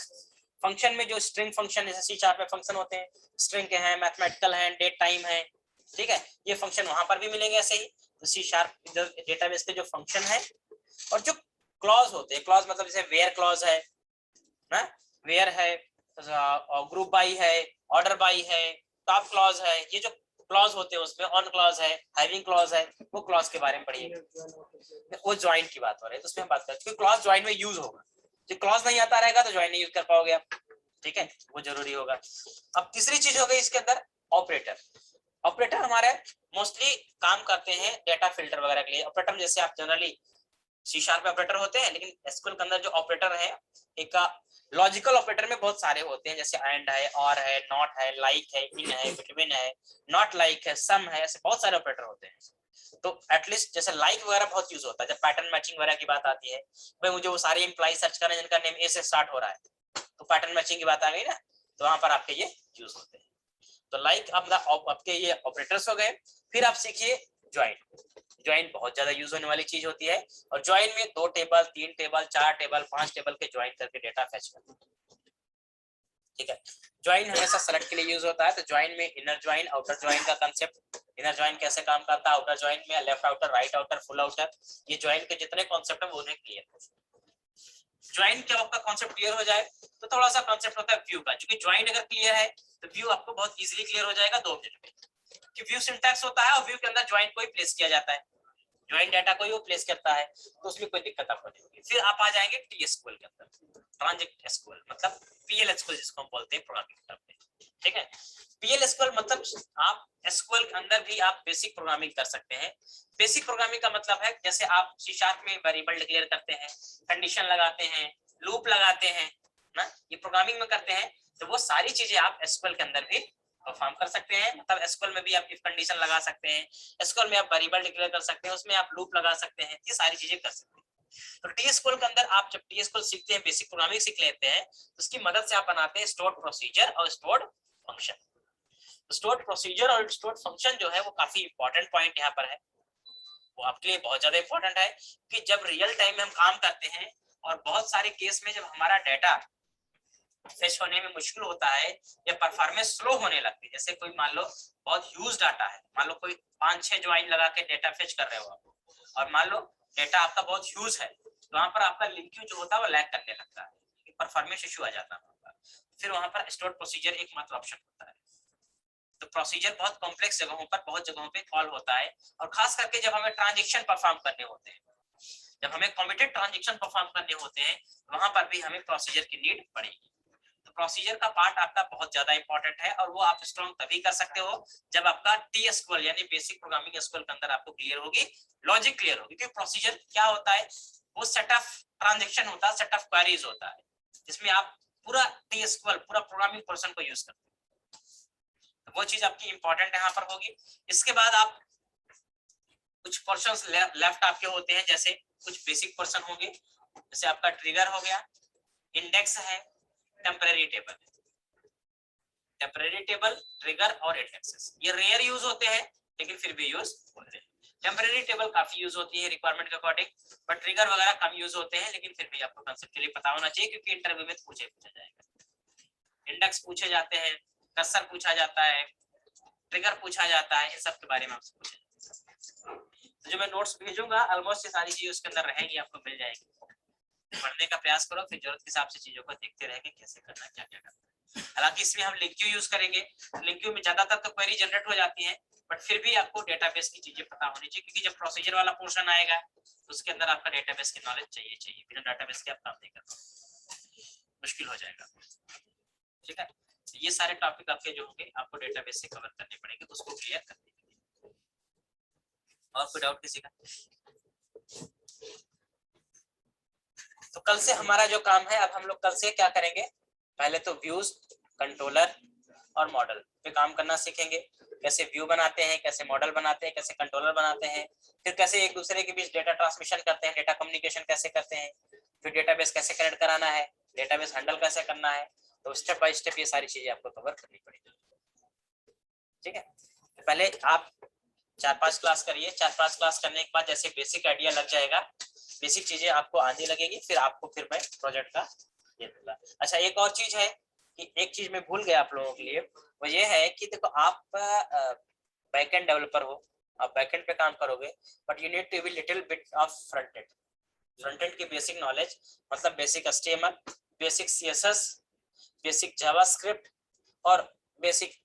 फंक्शन में जो स्ट्रिंग फंक्शन जैसे C# में फंक्शन होते हैं, स्ट्रिंग के हैं, मैथमेटिकल हैं, डेट टाइम है, ठीक है, ये फंक्शन वहां पर भी मिलेंगे ऐसे ही। तो C# डेटाबेस के जो फंक्शन है, और जो क्लॉज होते हैं, क्लॉज मतलब जैसे वेयर क्लॉज है ना, वेयर है, ग्रुप बाई है, ऑर्डर बाई है, टॉप क्लॉज है, ये जो क्लॉज होते हैं उसमें ऑन क्लॉज है, हैविंग क्लॉज है, वो क्लॉज के बारे में पढ़िए। वो ज्वाइन की बात हो रही है तो उसमें हम बात करते हैं, क्लॉज ज्वाइन में यूज होगा। जो क्लॉज नहीं आता रहेगा तो ज्वाइन नहीं यूज कर पाओगे आप, ठीक है, वो जरूरी होगा। अब तीसरी चीज हो गई इसके अंदर ऑपरेटर। ऑपरेटर हमारे मोस्टली काम करते हैं डेटा फिल्टर वगैरह के लिए। ऑपरेटर जैसे आप जनरली C# में ऑपरेटर होते हैं, लेकिन SQL के अंदर जो ऑपरेटर है, एक लॉजिकल ऑपरेटर में बहुत सारे होते हैं, जैसे एंड है, और है, नॉट है, लाइक है, इन है, बिटवीन है, नॉट लाइक है, सम है, ऐसे बहुत सारे ऑपरेटर होते हैं। तो एटलीस्ट जैसे लाइक वगैरह बहुत यूज होता है जब पैटर्न मैचिंग वगैरह की बात आती है, भाई मुझे वो सारे एम्प्लॉय सर्च करना है जिनका नेम A से स्टार्ट हो रहा है, तो पैटर्न मैचिंग की बात आ गई ना, तो वहां पर आपके ये यूज होते हैं। तो लाइक आपके ये ऑपरेटर्स हो गए। फिर आप सीखिए ज्वाइन। ज्वाइन बहुत ज्यादा यूज होने वाली चीज होती है, और ज्वाइन में 2 टेबल, 3 टेबल, 4 टेबल, 5 टेबल के ज्वाइन करके डेटा फेच करते हैं। ठीक है, ज्वाइन हमेशा सेलेक्ट के लिए यूज होता है, तो ज्वाइन में इनर ज्वाइन, आउटर ज्वाइन का कांसेप्ट, इनर ज्वाइन कैसे काम करता है, आउटर ज्वाइन में left outer, right outer, full outer, ये ज्वाइन के जितने कॉन्सेप्ट है वो उन्हें क्लियर हो। ज्वाइन जब आपका कॉन्सेप्ट क्लियर हो जाए तो थोड़ा सा कॉन्सेप्ट होता है व्यू का, क्योंकि ज्वाइन अगर क्लियर है तो व्यू आपको बहुत इजीली क्लियर हो जाएगा 2 मिनट में, कि व्यू सिंटैक्स होता है और व्यू के अंदर ज्वाइन को ही प्लेस किया जाता है, ज्वाइन डाटा को ही वो प्लेस करता है, तो उसमें कोई दिक्कत आपको नहीं होगी। फिर आप आ जाएंगे TSQL के अंदर, ट्रांजैक्ट SQL मतलब PL-SQL जिसको हम बोलते हैं प्रोग्रामिंग टर्म में, ठीक है। PL-SQL मतलब आप SQL के अंदर भी आप बेसिक प्रोग्रामिंग कर सकते हैं। बेसिक प्रोग्रामिंग का मतलब है जैसे आप C# में वेरिएबल डिक्लेयर करते हैं, कंडीशन लगाते हैं, लूप लगाते हैं ना, ये प्रोग्रामिंग में करते हैं, तो वो सारी चीजें आप SQL के अंदर भी परफॉर्म कर सकते हैं। मतलब SQL में भी आप इफ कंडीशन लगा सकते हैं, SQL में आप वेरिएबल डिक्लेयर कर सकते हैं, उसमें आप लूप लगा सकते हैं, ये सारी चीजें कर सकते हैं। तो TSQL के अंदर आप जब TSQL सीखते हैं, बेसिक प्रोग्रामिंग सीख लेते हैं, तो उसकी मदद से आप बनाते हैं स्टोर्ड प्रोसीजर और स्टोर्ड फंक्शन। स्टोर्ड प्रोसीजर और स्टोर्ड फंक्शन जो है वो काफी इंपॉर्टेंट पॉइंट यहाँ पर है, वो आपके लिए बहुत ज्यादा इंपॉर्टेंट है कि जब रियल टाइम में हम काम करते हैं और बहुत सारे केस में जब हमारा डाटा फेच होने में मुश्किल होता है या परफॉर्मेंस स्लो होने लगती है, जैसे कोई मान लो बहुत ह्यूज डाटा है, मान लो कोई 5-6 ज्वाइन लगा के डाटा फेच कर रहे हो आप और मान लो डाटा आपका बहुत ह्यूज है, तो वहां पर आपका लिंक क्यू जो होता है वो लैग करने लगता है, परफॉर्मेंस इशू आ जाता है, फिर वहां पर स्टोर्ड प्रोसीजर एकमात्र ऑप्शन होता है। तो प्रोसीजर बहुत कॉम्प्लेक्स जगहों पर बहुत जगहों पे कॉल होता है और खास करके जब हमें ट्रांजेक्शन परफॉर्म करने होते हैं, जब हमें कमिटेड ट्रांजेक्शन परफॉर्म करने होते हैं वहां पर भी हमें प्रोसीजर की नीड पड़ेगी। तो प्रोसीजर का पार्ट आपका बहुत ज्यादा इंपॉर्टेंट है और वो आप स्ट्रॉन्ग तभी कर सकते हो जब आपका टी एसक्यूएल यानी बेसिक प्रोग्रामिंग एसक्यूएल के अंदर आपको क्लियर होगी, लॉजिक क्लियर होगी। क्योंकि प्रोसीजर क्या होता है, वो सेट ऑफ ट्रांजेक्शन होता है, सेट ऑफ क्वेरीज होता है, जिसमें आप पूरा टी एसक्यूएल पूरा प्रोग्रामिंग पर्सन को यूज करते हैं, तो वो चीज आपकी इंपॉर्टेंट यहाँ पर होगी। इसके बाद आप कुछ पर्सन्स लेफ्ट आपके होते हैं, जैसे कुछ बेसिक पर्सन होंगे, जैसे आपका ट्रिगर हो गया, इंडेक्स है, temporary table, temporary table, trigger और इंडेक्सेस, ये रेयर यूज होते हैं लेकिन फिर भी यूज होते हैं। टेम्परेरी टेबल काफी यूज होती है रिक्वायरमेंट के अकॉर्डिंग, बट ट्रिगर वगैरह कम यूज होते हैं, लेकिन फिर भी आपको कंसेप्चुअली पता होना चाहिए क्योंकि इंटरव्यू में पूछा जाएगा। इंडेक्स पूछे जाते हैं, कर्सर पूछा जाता है, ट्रिगर पूछा जाता है, इन सब के बारे में आपसे पूछा जाता है। तो जो मैं नोट्स भेजूंगा ऑलमोस्ट ये सारी चीजें उसके अंदर रहेंगी, आपको मिल जाएगी, पढ़ने का प्रयास करो, फिर जरूरत के हिसाब से चीजों को देखते रहेंगे कैसे करना क्या क्या करना। हालांकि इसमें हम लिंक क्यू यूज करेंगे, लिंक क्यू में ज्यादातर तो क्वेरी जनरेट हो जाती है, बट फिर भी आपको डेटाबेस की चीजें पता होनी चाहिए, क्योंकि जब प्रोसीजर वाला पोर्शन आएगा तो उसके अंदर आपका डेटाबेस की नॉलेज चाहिए, बिना डेटाबेस के आप काम नहीं कर पाओगे, मुश्किल हो जाएगा। ठीक है, तो ये सारे टॉपिक आपके जो होंगे आपको डेटाबेस से कवर करने पड़ेंगे, उसको क्लियर करने के लिए। और कोई डाउट किसी का? तो कल से हमारा जो काम है, अब हम लोग कल से क्या करेंगे, पहले तो व्यूज, कंट्रोलर और मॉडल पे काम करना सीखेंगे, कैसे व्यू बनाते हैं, कैसे मॉडल बनाते हैं, कैसे कंट्रोलर बनाते हैं, फिर कैसे एक दूसरे के बीच डेटा ट्रांसमिशन करते हैं, डेटा कम्युनिकेशन कैसे करते हैं, फिर डेटाबेस कैसे कनेक्ट कराना है, डेटाबेस हैंडल कैसे करना है। तो स्टेप बाय स्टेप ये सारी चीजें आपको कवर करनी पड़ेगी। ठीक है, तो पहले आप 4-5 क्लास करिए, 4-5 क्लास करने के बाद जैसे बेसिक आइडिया लग जाएगा, बेसिक चीजें आपको आने लगेगी, फिर आपको फिर मैं प्रोजेक्ट का ये दूंगा। अच्छा, एक और चीज है कि एक चीज मैं भूल गया आप लोगों के लिए, वो ये है कि देखो आप बैकएंड डेवलपर हो, आप बैकएंड पे काम करोगे, but you need to be little bit of front end, front end की बेसिक नॉलेज, मतलब basic HTML, basic CSS, basic JavaScript और बेसिक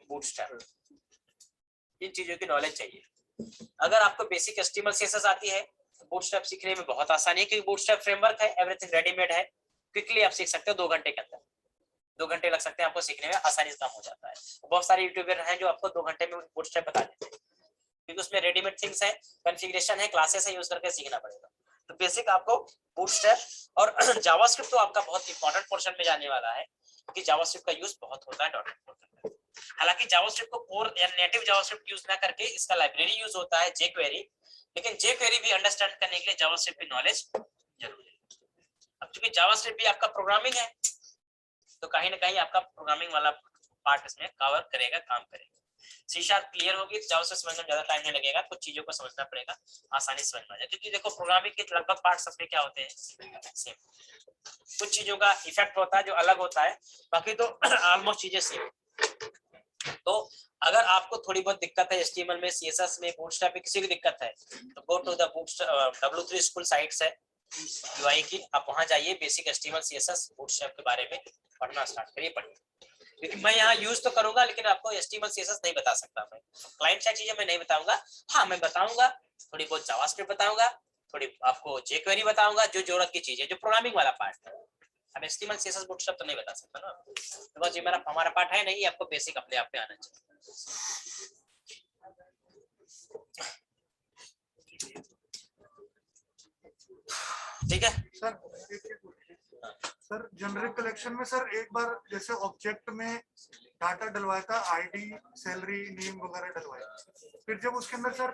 बूटस्ट्रैप, इन चीजों की नॉलेज चाहिए। अगर आपको बेसिक HTML CSS आती है, बूटस्ट्रैप सीखने में बहुत आसानी है, क्योंकि बूटस्ट्रैप फ्रेमवर्क है, एवरीथिंग रेडीमेड है, क्विकली आप सीख सकते हो 2 घंटे के अंदर, 2 घंटे लग सकते हैं आपको सीखने में, आसानी से काम हो जाता है। बहुत सारे यूट्यूबर हैं जो आपको 2 घंटे में बूटस्ट्रैप बता देते हैं, क्योंकि उसमें रेडीमेड थिंग्स है, कॉन्फ़िगरेशन है, क्लासेस है, यूज करके सीखना पड़ेगा। तो बेसिक आपको बूटस्ट्रैप और जावास्क्रिप्ट तो आपका बहुत इंपॉर्टेंट पोर्शन में जाने वाला है, क्योंकि जावास्क्रिप्ट का यूज बहुत होता है .NET के अंदर। हालांकि जावास्क्रिप्ट को कोर या नेटिव जावास्क्रिप्ट यूज ना करके इसका लाइब्रेरी यूज होता है jQuery, लेकिन jQuery भी अंडरस्टैंड करने के लिए जावास्क्रिप्ट की नॉलेज जरूरी है। अब चूंकि जावास्क्रिप्ट भी आपका प्रोग्रामिंग है, तो कहीं ना कहीं आपका प्रोग्रामिंग वाला पार्ट इसमें कवर करेगा, काम करेगा। C# क्लियर होगी, जावास्क्रिप्ट समझने में ज्यादा टाइम नहीं लगेगा, कुछ चीजों को समझना पड़ेगा, आसानी से समझ में आ जाए, क्योंकि देखो प्रोग्रामिंग के लगभग पार्ट सब में क्या होते हैं, सेम, कुछ चीजों का इफेक्ट होता है जो अलग होता है, बाकी तो ऑलमोस्ट चीजें सेम। तो अगर आपको थोड़ी बहुत दिक्कत है HTML में, CSS में, बूटस्ट्रैप में, किसी भी दिक्कत है, तो go to the W3 school sites है UI की, आप वहां जाइए, बेसिक HTML CSS बूटस्ट्रैप के बारे में पढ़ना स्टार्ट करिए, पढ़िए। क्योंकि मैं यहाँ यूज तो करूंगा, लेकिन आपको HTML CSS नहीं बता सकता, मैं क्लाइंट साइड चीजें मैं नहीं बताऊंगा। हाँ, मैं बताऊंगा थोड़ी बहुत जावास्क्रिप्ट बताऊंगा, थोड़ी आपको jQuery बताऊंगा, जो जरूरत की चीज है, जो प्रोग्रामिंग वाला पार्ट है। अब HTML CSS बूटस्ट्रैप तो नहीं बता सकता ना, बिकॉज़ ये मेरा हमारा पार्ट है नहीं, आपको बेसिक अपने आप में आना चाहिए। ठीक है सर, जनरिक कलेक्शन में सर एक बार जैसे ऑब्जेक्ट में डाटा डलवाया था, ID, सैलरी, नेम वगैरह डलवाया, फिर जब उसके अंदर सर